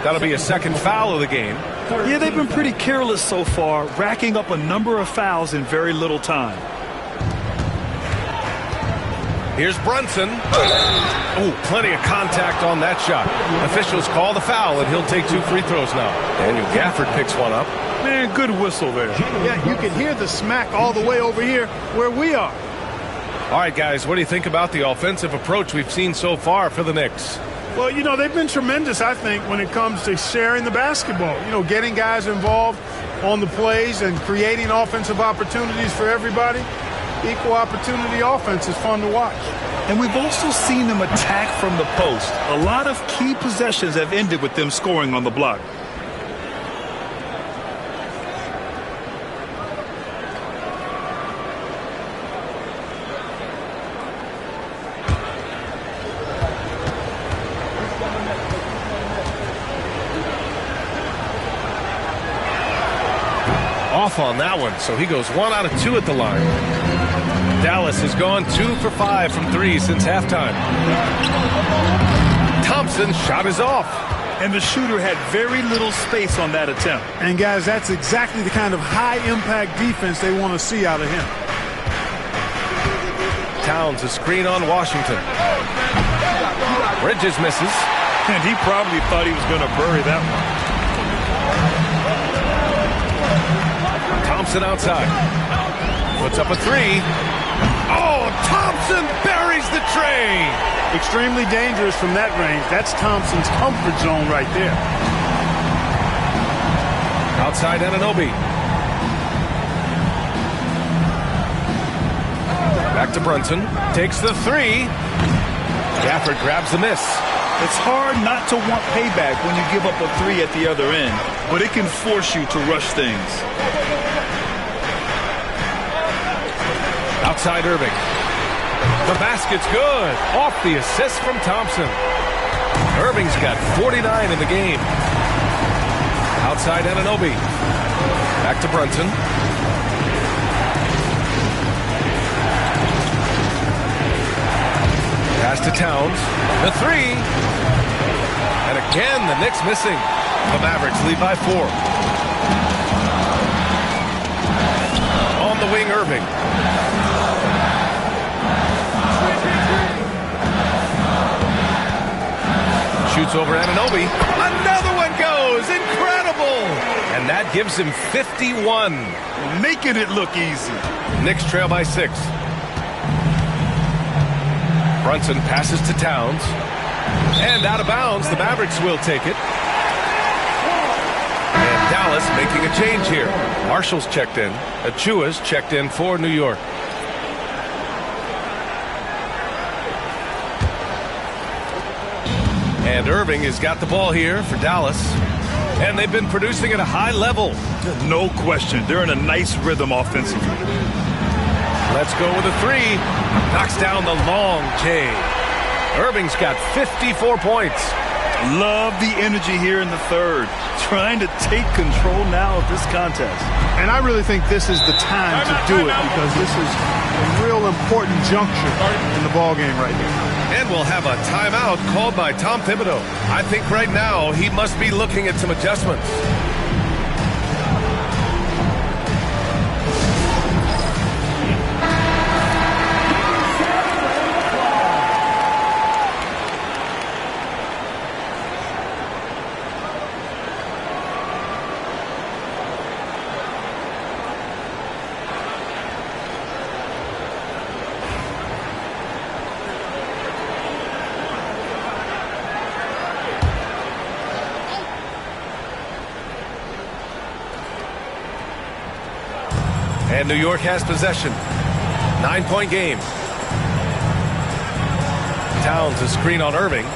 That'll be a second foul of the game. Yeah, they've been pretty careless so far, racking up a number of fouls in very little time. Here's Brunson. Oh, plenty of contact on that shot. Officials call the foul, and he'll take 2 free throws now. Daniel Gafford picks one up. Man, good whistle there. Yeah, you can hear the smack all the way over here where we are. All right, guys, what do you think about the offensive approach we've seen so far for the Knicks? Well, you know, they've been tremendous, I think, when it comes to sharing the basketball. You know, getting guys involved on the plays and creating offensive opportunities for everybody. Equal opportunity offense is fun to watch. And we've also seen them attack from the post. A lot of key possessions have ended with them scoring on the block. Off on that one, so he goes 1 out of 2 at the line. Dallas has gone 2 for 5 from 3 since halftime. Thompson's shot is off. And the shooter had very little space on that attempt. And, guys, that's exactly the kind of high-impact defense they want to see out of him. Towns a screen on Washington. Bridges misses. And he probably thought he was going to bury that one. Thompson outside. Puts up a 3. Oh, Thompson buries the tray. Extremely dangerous from that range. That's Thompson's comfort zone right there. Outside Anunoby. Back to Brunson. Takes the 3. Gafford grabs the miss. It's hard not to want payback when you give up a 3 at the other end, but it can force you to rush things. Outside Irving. The basket's good. Off the assist from Thompson. Irving's got 49 in the game. Outside Anunoby. Back to Brunson. Pass to Towns. The 3. And again, the Knicks missing. The Mavericks lead by 4. On the wing, Irving. Shoots over Anunoby. Another one goes. Incredible. And that gives him 51. Making it look easy. Knicks trail by 6. Brunson passes to Towns. And out of bounds, the Mavericks will take it. And Dallas making a change here. Marshall's checked in. Achua's checked in for New York. And Irving has got the ball here for Dallas. And they've been producing at a high level. No question. They're in a nice rhythm offensively. Let's go with a 3. Knocks down the long J. Irving's got 54 points. Love the energy here in the third. Trying to take control now of this contest. And I really think this is the time to do it because this is a real important juncture in the ballgame right here. And we'll have a timeout called by Tom Thibodeau. I think right now he must be looking at some adjustments. And New York has possession. 9-point game. Towns a screen on Irving.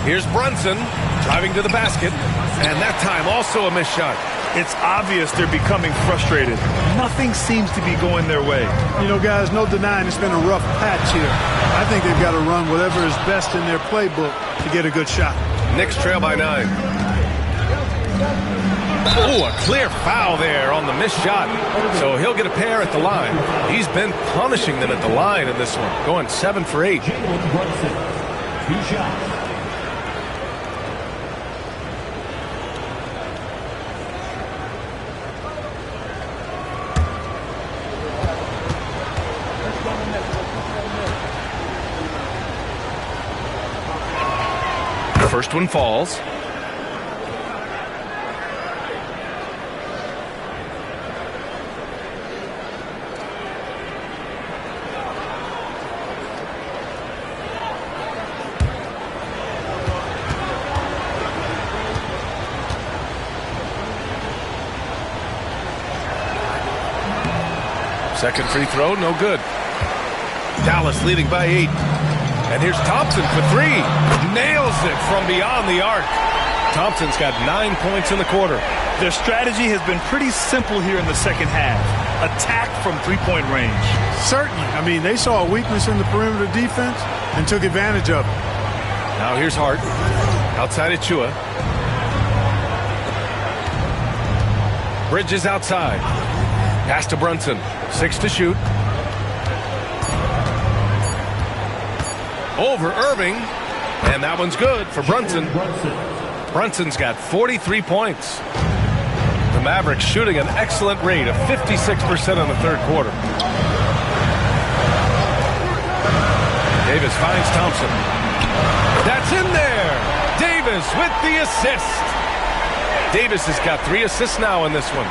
Here's Brunson driving to the basket. And that time also a missed shot. It's obvious they're becoming frustrated. Nothing seems to be going their way. You know, guys, no denying it's been a rough patch here. I think they've got to run whatever is best in their playbook to get a good shot. Knicks trail by 9. Oh, a clear foul there on the missed shot. So he'll get a pair at the line. He's been punishing them at the line in this one, going 7 for 8. Jalen Brunson, 2 shots. First one falls. Second free throw, no good. Dallas leading by 8. And here's Thompson for 3. Nails it from beyond the arc. Thompson's got 9 points in the quarter. Their strategy has been pretty simple here in the second half. Attack from three-point range. Certainly. I mean, they saw a weakness in the perimeter defense and took advantage of it. Now here's Hart. Outside Achua. Bridges outside. Pass to Brunson. 6 to shoot. Over Irving. And that one's good for Brunson. Brunson's got 43 points. The Mavericks shooting an excellent rate of 56% in the third quarter. Davis finds Thompson. That's in there. Davis with the assist. Davis has got 3 assists now in this one.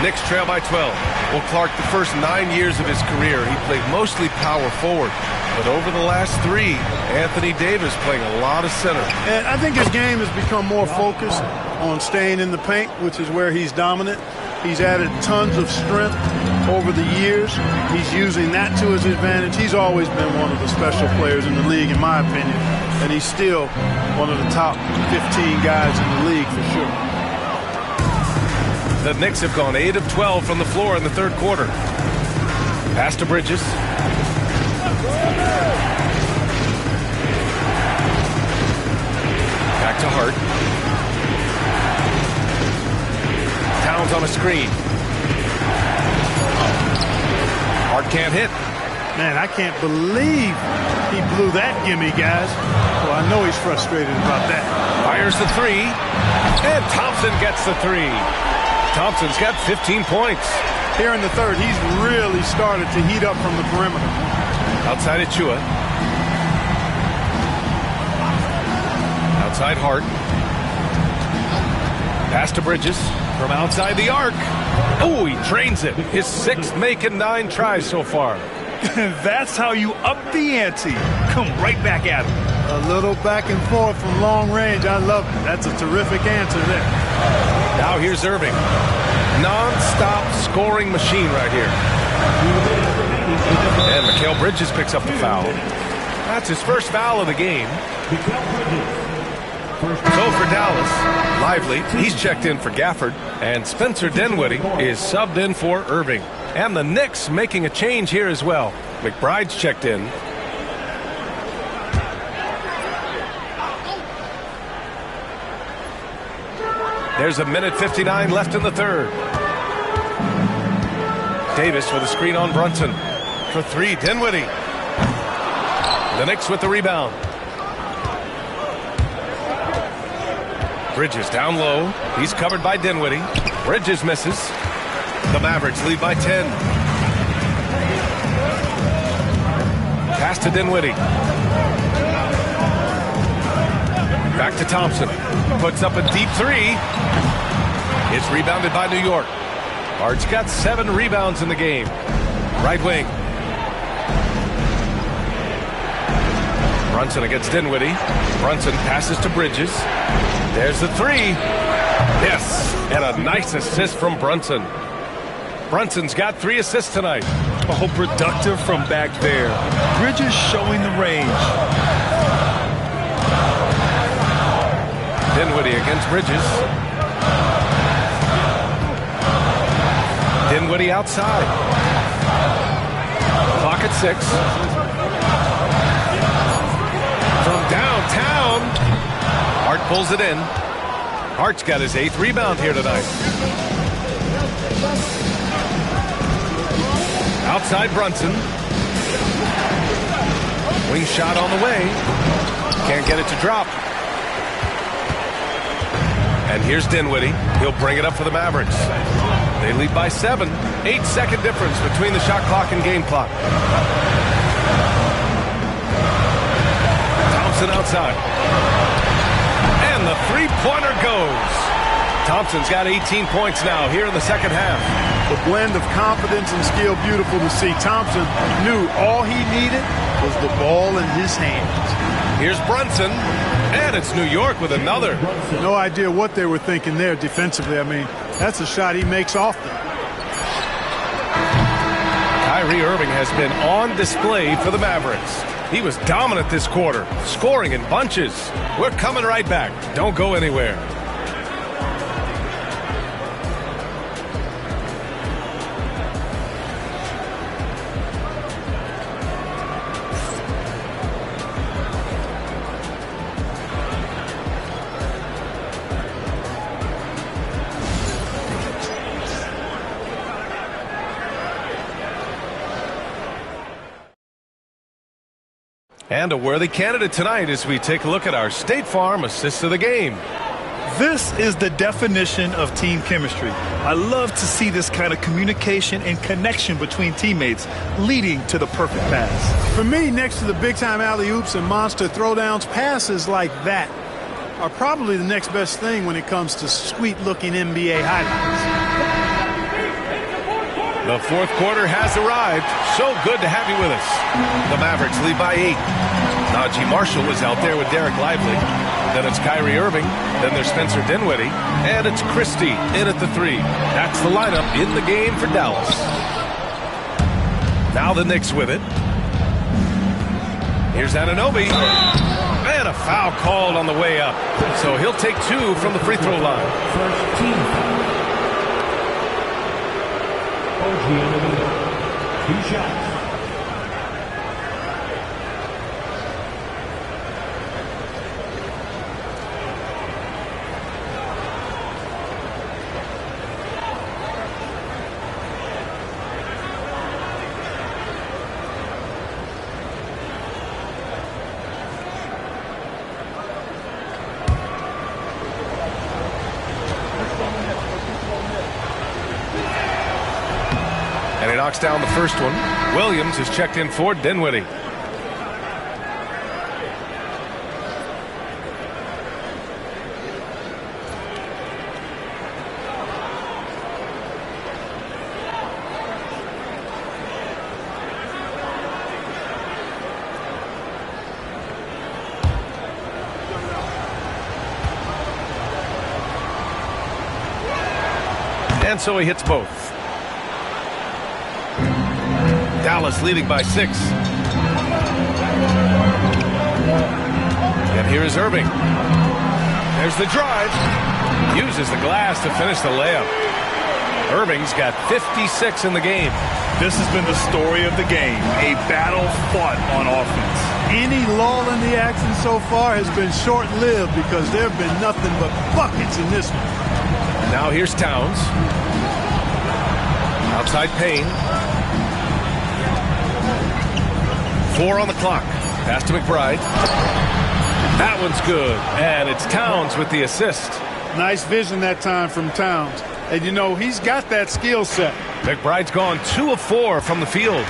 Knicks trail by 12. Well, Clark, the first 9 years of his career, he played mostly power forward. But over the last 3, Anthony Davis playing a lot of center. And I think his game has become more focused on staying in the paint, which is where he's dominant. He's added tons of strength over the years. He's using that to his advantage. He's always been one of the special players in the league, in my opinion. And he's still one of the top 15 guys in the league for sure. The Knicks have gone 8 of 12 from the floor in the third quarter. Pass to Bridges. Back to Hart. Towns on a screen. Hart can't hit. Man, I can't believe he blew that gimme, guys. Well, I know he's frustrated about that. Fires the 3. And Thompson gets the 3. Thompson's got 15 points. Here in the third, he's really started to heat up from the perimeter. Outside Achua. Outside Hart. Pass to Bridges from outside the arc. Oh, he drains it. His 6th make in 9 tries so far. That's how you up the ante. Come right back at him. A little back and forth from long range. I love it. That's a terrific answer there. Now here's Irving. Non-stop scoring machine right here. And Mikal Bridges picks up the foul. That's his first foul of the game. So for Dallas, Lively, he's checked in for Gafford, and Spencer Dinwiddie is subbed in for Irving. And the Knicks making a change here as well. McBride's checked in. There's a minute 59 left in the third. Davis with a screen on Brunson. For 3, Dinwiddie. The Knicks with the rebound. Bridges down low. He's covered by Dinwiddie. Bridges misses. The Mavericks lead by 10. Pass to Dinwiddie. Back to Thompson. Puts up a deep 3. It's rebounded by New York. Hart's got 7 rebounds in the game. Right wing. Brunson against Dinwiddie. Brunson passes to Bridges. There's the 3. Yes, and a nice assist from Brunson. Brunson's got 3 assists tonight. Oh, productive from back there. Bridges showing the range. Dinwiddie against Bridges. Dinwiddie outside. Clock at 6. From downtown. Hart pulls it in. Hart's got his 8th rebound here tonight. Outside Brunson. Wing shot on the way. Can't get it to drop. And here's Dinwiddie. He'll bring it up for the Mavericks. They lead by 7. 8-second difference between the shot clock and game clock. Thompson outside. And the three-pointer goes. Thompson's got 18 points now here in the second half. The blend of confidence and skill, beautiful to see. Thompson knew all he needed was the ball in his hands. Here's Brunson, and it's New York with another. No idea what they were thinking there defensively. I mean, that's a shot he makes often. Kyrie Irving has been on display for the Mavericks. He was dominant this quarter, scoring in bunches. We're coming right back. Don't go anywhere. And a worthy candidate tonight as we take a look at our State Farm assist of the game. This is the definition of team chemistry. I love to see this kind of communication and connection between teammates leading to the perfect pass. For me, next to the big-time alley-oops and monster throwdowns, passes like that are probably the next best thing when it comes to sweet-looking NBA highlights. The fourth quarter has arrived. So good to have you with us. The Mavericks lead by 8. Najee Marshall is out there with Derek Lively. Then it's Kyrie Irving. Then there's Spencer Dinwiddie. And it's Christie in at the 3. That's the lineup in the game for Dallas. Now the Knicks with it. Here's Anunoby. And a foul called on the way up. So he'll take 2 from the free throw line. First team foul. OG 2 shots. And he knocks down the first one. Williams is checked in for Dinwiddie. And so he hits both. Dallas leading by 6. And here is Irving. There's the drive. Uses the glass to finish the layup. Irving's got 56 in the game. This has been the story of the game. A battle fought on offense. Any lull in the action so far has been short-lived because there have been nothing but buckets in this one. Now here's Towns. Outside Payne. 4 on the clock. Pass to McBride. That one's good. And it's Towns with the assist. Nice vision that time from Towns. And, you know, he's got that skill set. McBride's gone 2 of 4 from the field.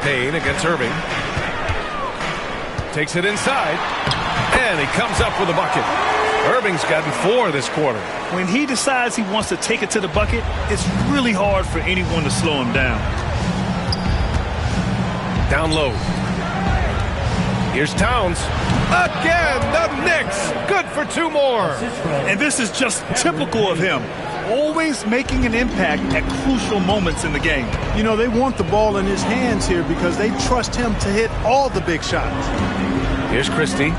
Payne against Irving. Takes it inside. And he comes up with a bucket. Irving's gotten 4 this quarter. When he decides he wants to take it to the bucket, it's really hard for anyone to slow him down. Down low. Here's Towns. Again, the Knicks. Good for 2 more. And this is just typical of him. always making an impact at crucial moments in the game. You know, they want the ball in his hands here because they trust him to hit all the big shots. Here's Christie.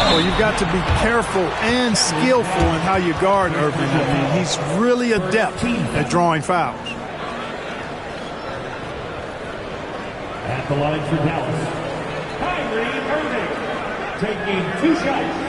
Well, you've got to be careful and skillful in how you guard Irving. I mean, he's really adept at drawing fouls. At the line for Dallas, Kyrie Irving, taking 2 shots.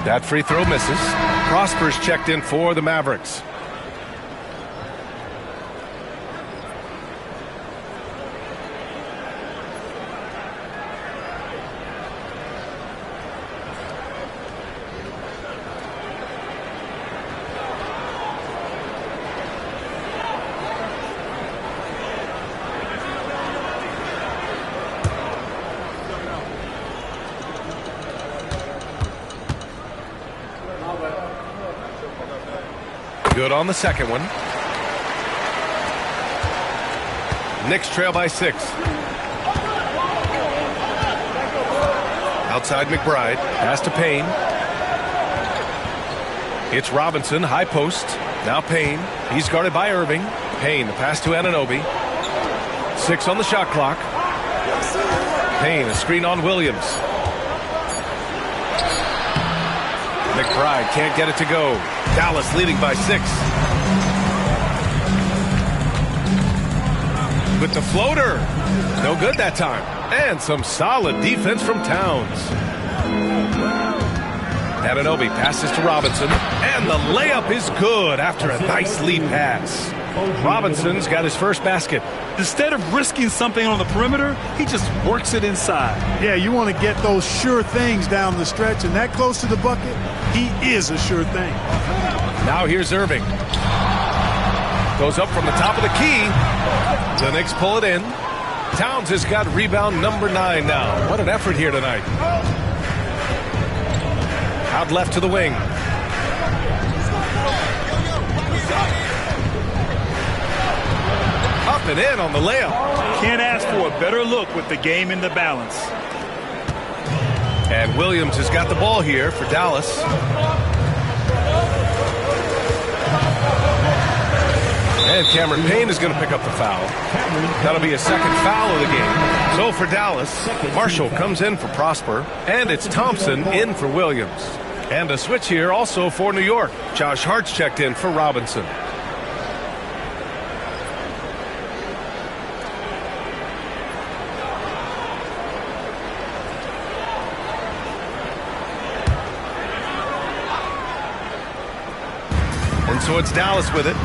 That free throw misses. Prosper's checked in for the Mavericks. Good on the second one. Knicks trail by 6. Outside McBride. Pass to Payne. It's Robinson. High post. Now Payne. He's guarded by Irving. Payne. The pass to Anunoby. 6 on the shot clock. Payne. A screen on Williams. McBride can't get it to go. Dallas leading by 6. With the floater. No good that time. And some solid defense from Towns. Anunoby passes to Robinson. And the layup is good after a nice lead pass. Robinson's got his first basket. Instead of risking something on the perimeter, he just works it inside. Yeah, you want to get those sure things down the stretch, and that close to the bucket, he is a sure thing. Now here's Irving. Goes up from the top of the key. The Knicks pull it in. Towns has got rebound number 9 now. What an effort here tonight. Out left to the wing. Up and in on the layup. Can't ask for a better look with the game in the balance. And Williams has got the ball here for Dallas. And Cameron Payne is going to pick up the foul. That'll be a second foul of the game. So for Dallas, Marshall comes in for Prosper. And it's Thompson in for Williams. And a switch here also for New York. Josh Hart's checked in for Robinson. And so it's Dallas with it.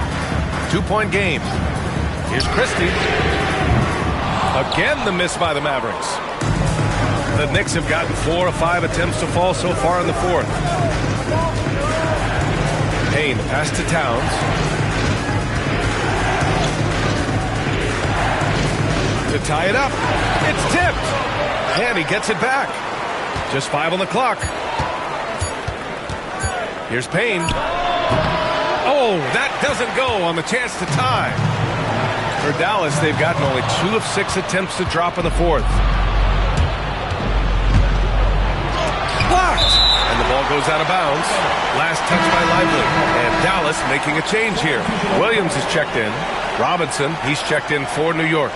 2-point game. Here's Christie. Again, the miss by the Mavericks. The Knicks have gotten 4 of 5 attempts to fall so far in the fourth. Payne, pass to Towns. To tie it up. It's tipped. And he gets it back. Just 5 on the clock. Here's Payne. Oh, that doesn't go on the chance to tie. For Dallas, they've gotten only 2 of 6 attempts to drop in the fourth. Blocked! And the ball goes out of bounds. Last touch by Lively. And Dallas making a change here. Williams is checked in. Robinson, he's checked in for New York.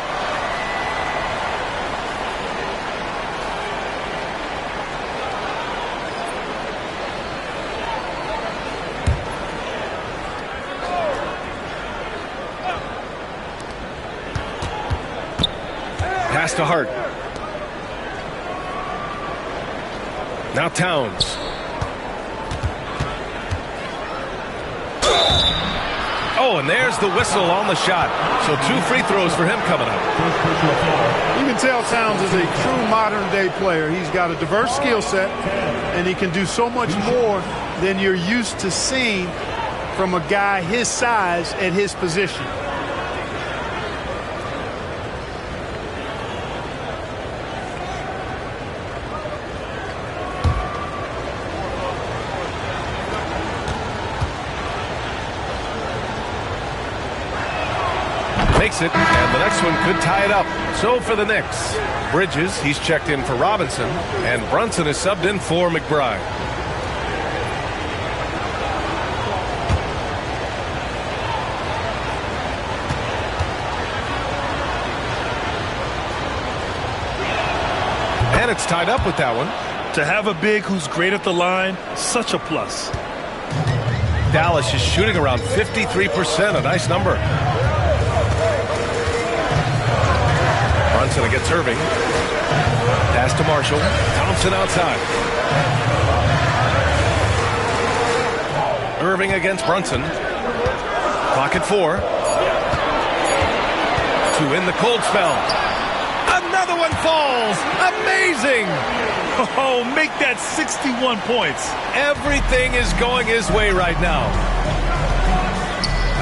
Pass to Hart. Now Towns. Oh, and there's the whistle on the shot. So 2 free throws for him coming up. You can tell Towns is a true modern-day player. He's got a diverse skill set, and he can do so much more than you're used to seeing from a guy his size at his position. makes it, and the next one could tie it up. So for the Knicks, Bridges, he's checked in for Robinson, and Brunson is subbed in for McBride. And it's tied up with that one. To have a big who's great at the line, such a plus. Dallas is shooting around 53%, a nice number. Brunson against Irving. Pass to Marshall. Thompson outside. Irving against Brunson. Clock at 4. To end the cold spell. Another one falls. Amazing. Oh, make that 61 points. Everything is going his way right now.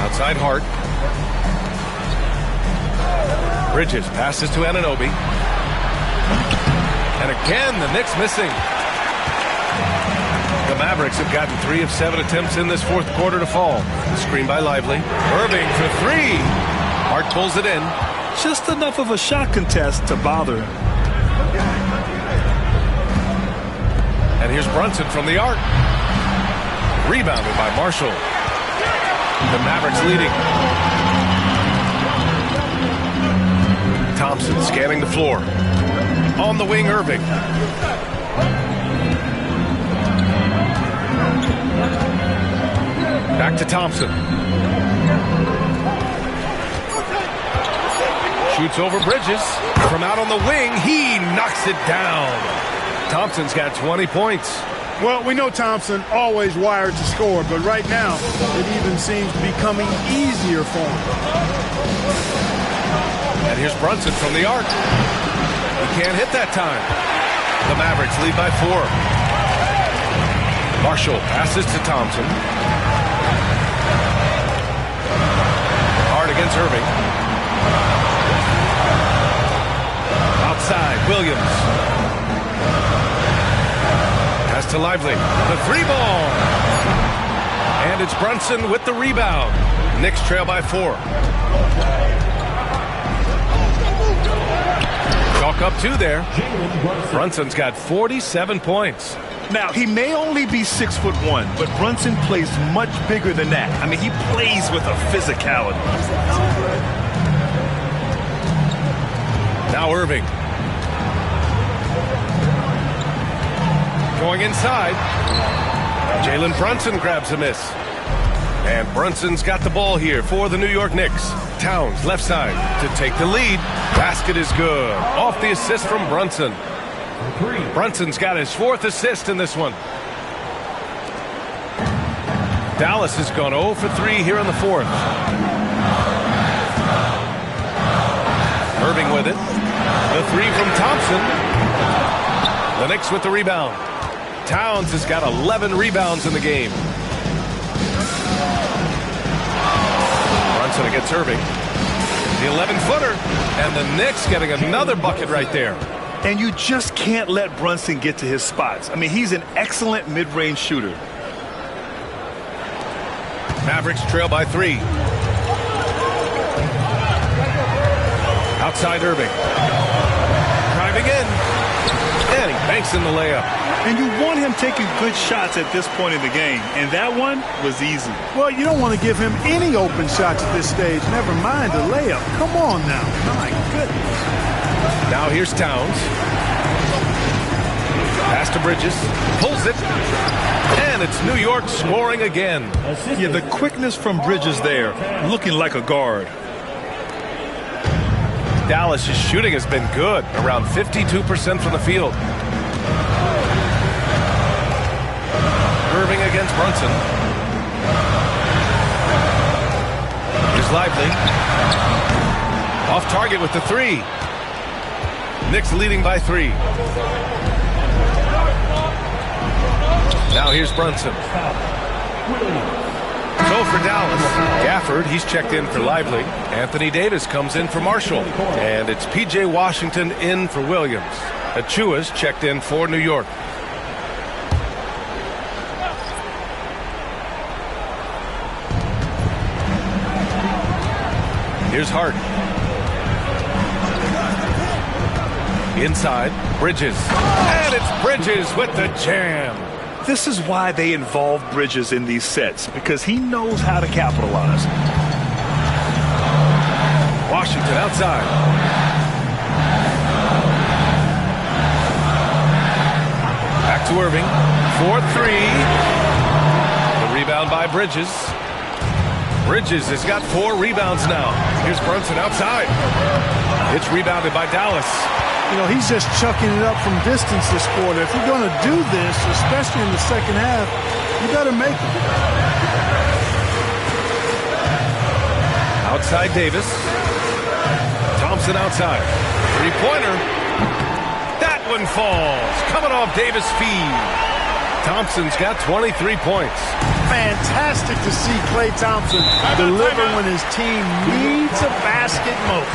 Outside Hart. Bridges passes to Anunoby. And again, the Knicks missing. The Mavericks have gotten 3 of 7 attempts in this fourth quarter to fall. Screen by Lively. Irving for 3. Hart pulls it in. Just enough of a shot contest to bother him. And here's Brunson from the arc. Rebounded by Marshall. The Mavericks leading. Thompson scanning the floor. On the wing, Irving. Back to Thompson. Shoots over Bridges. From out on the wing, he knocks it down. Thompson's got 20 points. Well, we know Thompson always wired to score, but right now it even seems to be coming easier for him. And here's Brunson from the arc. He can't hit that time. The Mavericks lead by 4. Marshall passes to Thompson. Hard against Irving. Outside, Williams. Pass to Lively. The 3-ball. And it's Brunson with the rebound. Knicks trail by 4. Chalk up 2 there. Brunson's got 47 points. Now, he may only be 6'1", but Brunson plays much bigger than that. I mean, he plays with a physicality. Now Irving. Going inside. Jalen Brunson grabs a miss. And Brunson's got the ball here for the New York Knicks. Towns left side to take the lead. Basket is good. Off the assist from Brunson. Brunson's got his 4th assist in this one. Dallas has gone 0 for 3 here in the 4th. Irving with it. The 3 from Thompson. The Knicks with the rebound. Towns has got 11 rebounds in the game. Brunson against Irving. The 11-footer. And the Knicks getting another bucket right there. And you just can't let Brunson get to his spots. I mean, he's an excellent mid-range shooter. Mavericks trail by 3. Outside Irving. Driving in. And he banks in the layup. And you want him taking good shots at this point in the game. And that one was easy. Well, you don't want to give him any open shots at this stage. Never mind a layup. Come on now. My goodness. Now here's Towns. Pass to Bridges. Pulls it. And it's New York scoring again. Yeah, the quickness from Bridges there, looking like a guard. Dallas's shooting has been good, around 52% from the field. Irving against Brunson. Here's Lively. Off target with the 3. Knicks leading by 3. Now here's Brunson. So for Dallas, Gafford, he's checked in for Lively. Anthony Davis comes in for Marshall. And it's P.J. Washington in for Williams. Achua's checked in for New York. Here's Hart. Inside, Bridges. And it's Bridges with the jam. This is why they involve Bridges in these sets, because he knows how to capitalize. Washington outside. Back to Irving. 4-3. The rebound by Bridges. Bridges has got 4 rebounds now. Here's Brunson outside. It's rebounded by Dallas. You know, he's just chucking it up from distance this quarter. If you're going to do this, especially in the second half, you got to make it. Outside Davis. Thompson outside. Three-pointer. That one falls. Coming off Davis' feed. Thompson's got 23 points. Fantastic to see Klay Thompson deliver when his team needs a basket most.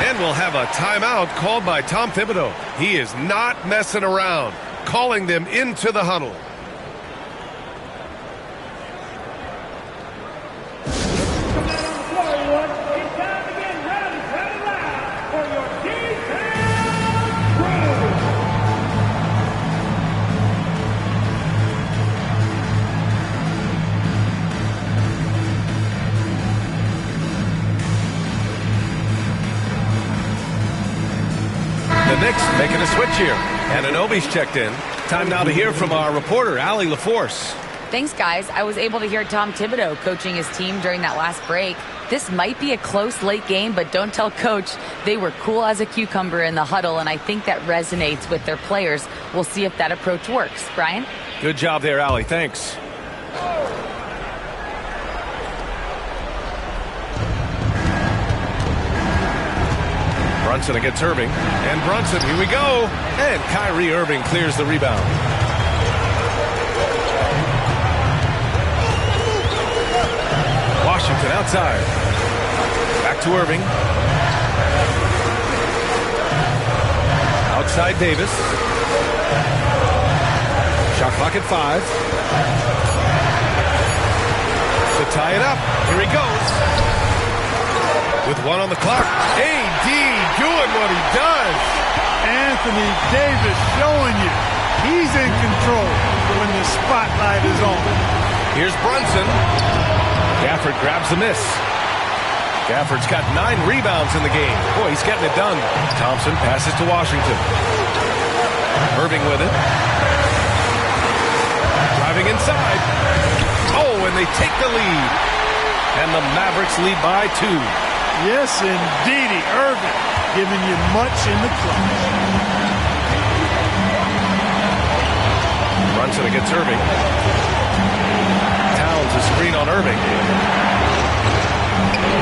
And we'll have a timeout called by Tom Thibodeau. He is not messing around, calling them into the huddle. The Knicks making a switch here. And Anunoby's checked in. Time now to hear from our reporter, Allie LaForce. Thanks, guys. I was able to hear Tom Thibodeau coaching his team during that last break. This might be a close late game, but don't tell Coach. They were cool as a cucumber in the huddle, and I think that resonates with their players. We'll see if that approach works. Brian? Good job there, Allie. Thanks. Brunson against Irving. And Brunson, here we go. And Kyrie Irving clears the rebound. Washington outside. Back to Irving. Outside Davis. Shot clock at 5. To tie it up. Here he goes. With 1 on the clock. AD doing what he does. Anthony Davis showing you he's in control when the spotlight is on. Here's Brunson. Gafford grabs the miss. Gafford's got 9 rebounds in the game. Boy, he's getting it done. Thompson passes to Washington. Irving with it. Driving inside. Oh, and they take the lead. And the Mavericks lead by 2. Yes, indeedy. Irving giving you much in the clutch. Brunson against Irving. Towns a screen on Irving.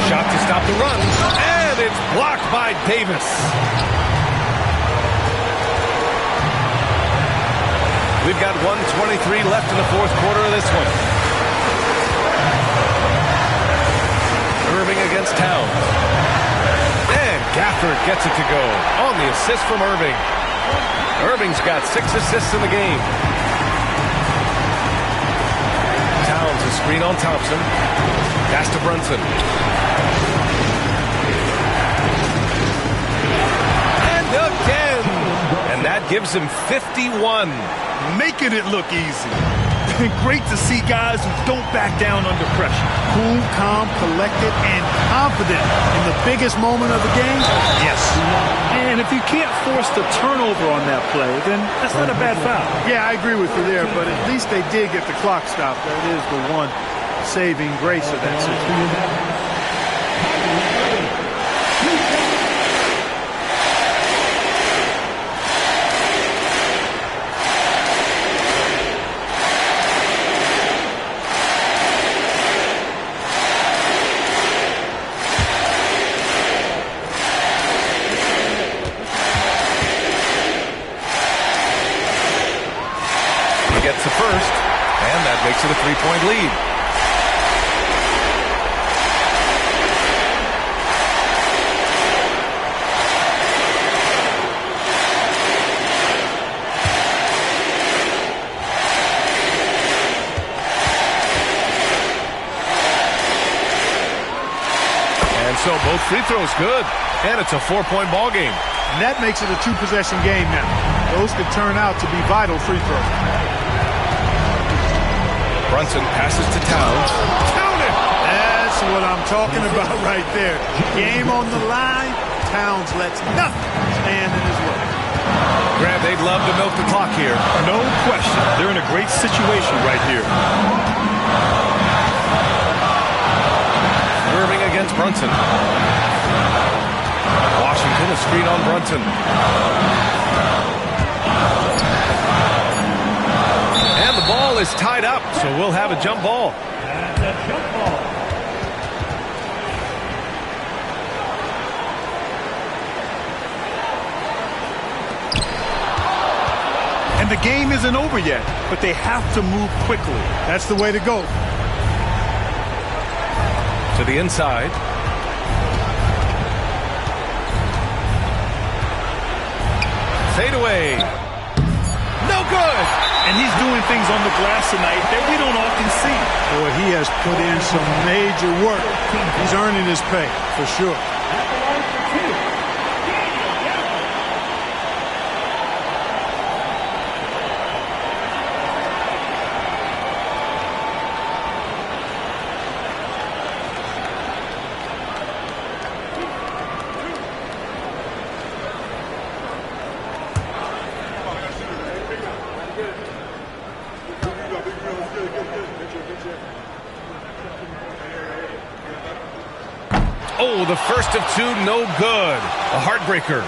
Shot to stop the run. And it's blocked by Davis. We've got 1:23 left in the 4th quarter of this one. Irving against Towns. And Gafford gets it to go on the assist from Irving. Irving's got 6 assists in the game. Towns a screen on Thompson. Pass to Brunson. And again. And that gives him 51. Making it look easy. Great to see guys who don't back down under pressure. Cool, calm, collected, and confident in the biggest moment of the game. Yes. And if you can't force the turnover on that play, then that's not a bad foul. Yeah, I agree with you there, but at least they did get the clock stopped. That is the one saving grace of that situation. Gets the first, and that makes it a 3-point lead. And so both free throws good. And it's a 4-point ball game. And that makes it a 2-possession game now. Those could turn out to be vital free throws. Brunson passes to Towns. Count it! That's what I'm talking about right there. Game on the line. Towns lets nothing stand in his way. Grant, they'd love to milk the clock here. No question. They're in a great situation right here. Irving against Brunson. Washington, a screen on Brunson. And the ball is tied up, so we'll have a jump ball. That's a jump ball. And the game isn't over yet, but they have to move quickly. That's the way to go. To the inside. Fade away. No good. And he's doing things on the glass tonight that we don't often see. Boy, he has put in some major work. He's earning his pay, for sure. At the line for 2. Oh, the first of 2, no good. A heartbreaker.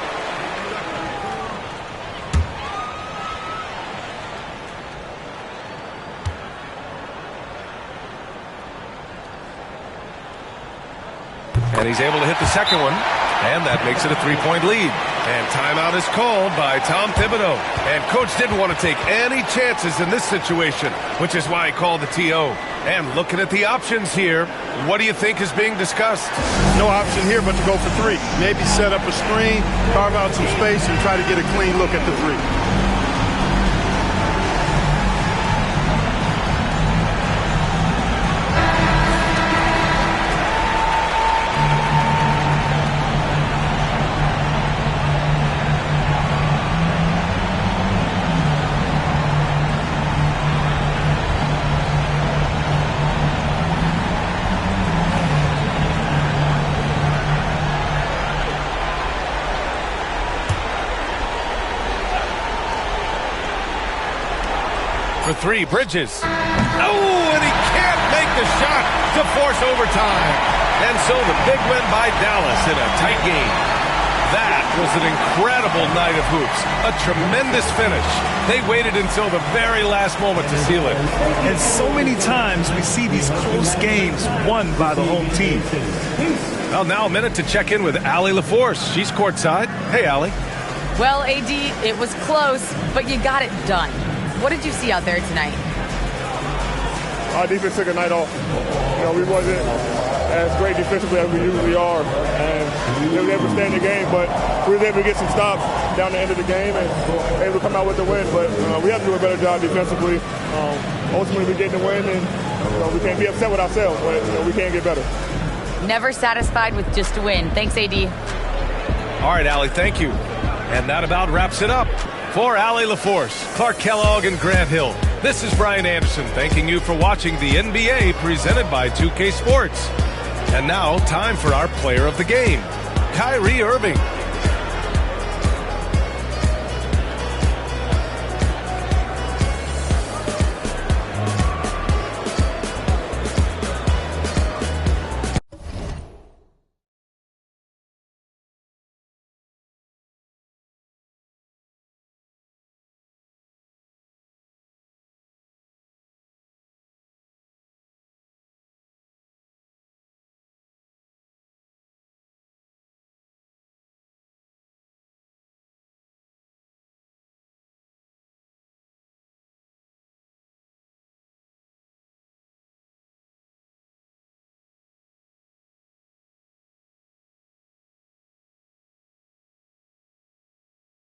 And he's able to hit the second one. And that makes it a 3-point lead. And timeout is called by Tom Thibodeau. And Coach didn't want to take any chances in this situation, which is why he called the TO. And looking at the options here, what do you think is being discussed? No option here but to go for 3. Maybe set up a screen, carve out some space, and try to get a clean look at the 3. For 3, Bridges. Oh, and he can't make the shot to force overtime. And so the big win by Dallas in a tight game. That was an incredible night of hoops. A tremendous finish. They waited until the very last moment to seal it. And so many times we see these close games won by the home team. Well, now a minute to check in with Allie LaForce. She's courtside. Hey, Allie. Well, AD, it was close, but you got it done. What did you see out there tonight? Our defense took a night off. You know, we wasn't as great defensively as we usually are, and we were able to stay in the game, but we were able to get some stops down the end of the game and able to come out with the win. But we have to do a better job defensively. Ultimately, we get the win, and we can't be upset with ourselves, but we can get better. Never satisfied with just a win. Thanks, AD. All right, Allie, thank you. And that about wraps it up. For Allie LaForce, Clark Kellogg, and Grant Hill, this is Brian Anderson thanking you for watching the NBA presented by 2K Sports. And now, time for our player of the game, Kyrie Irving.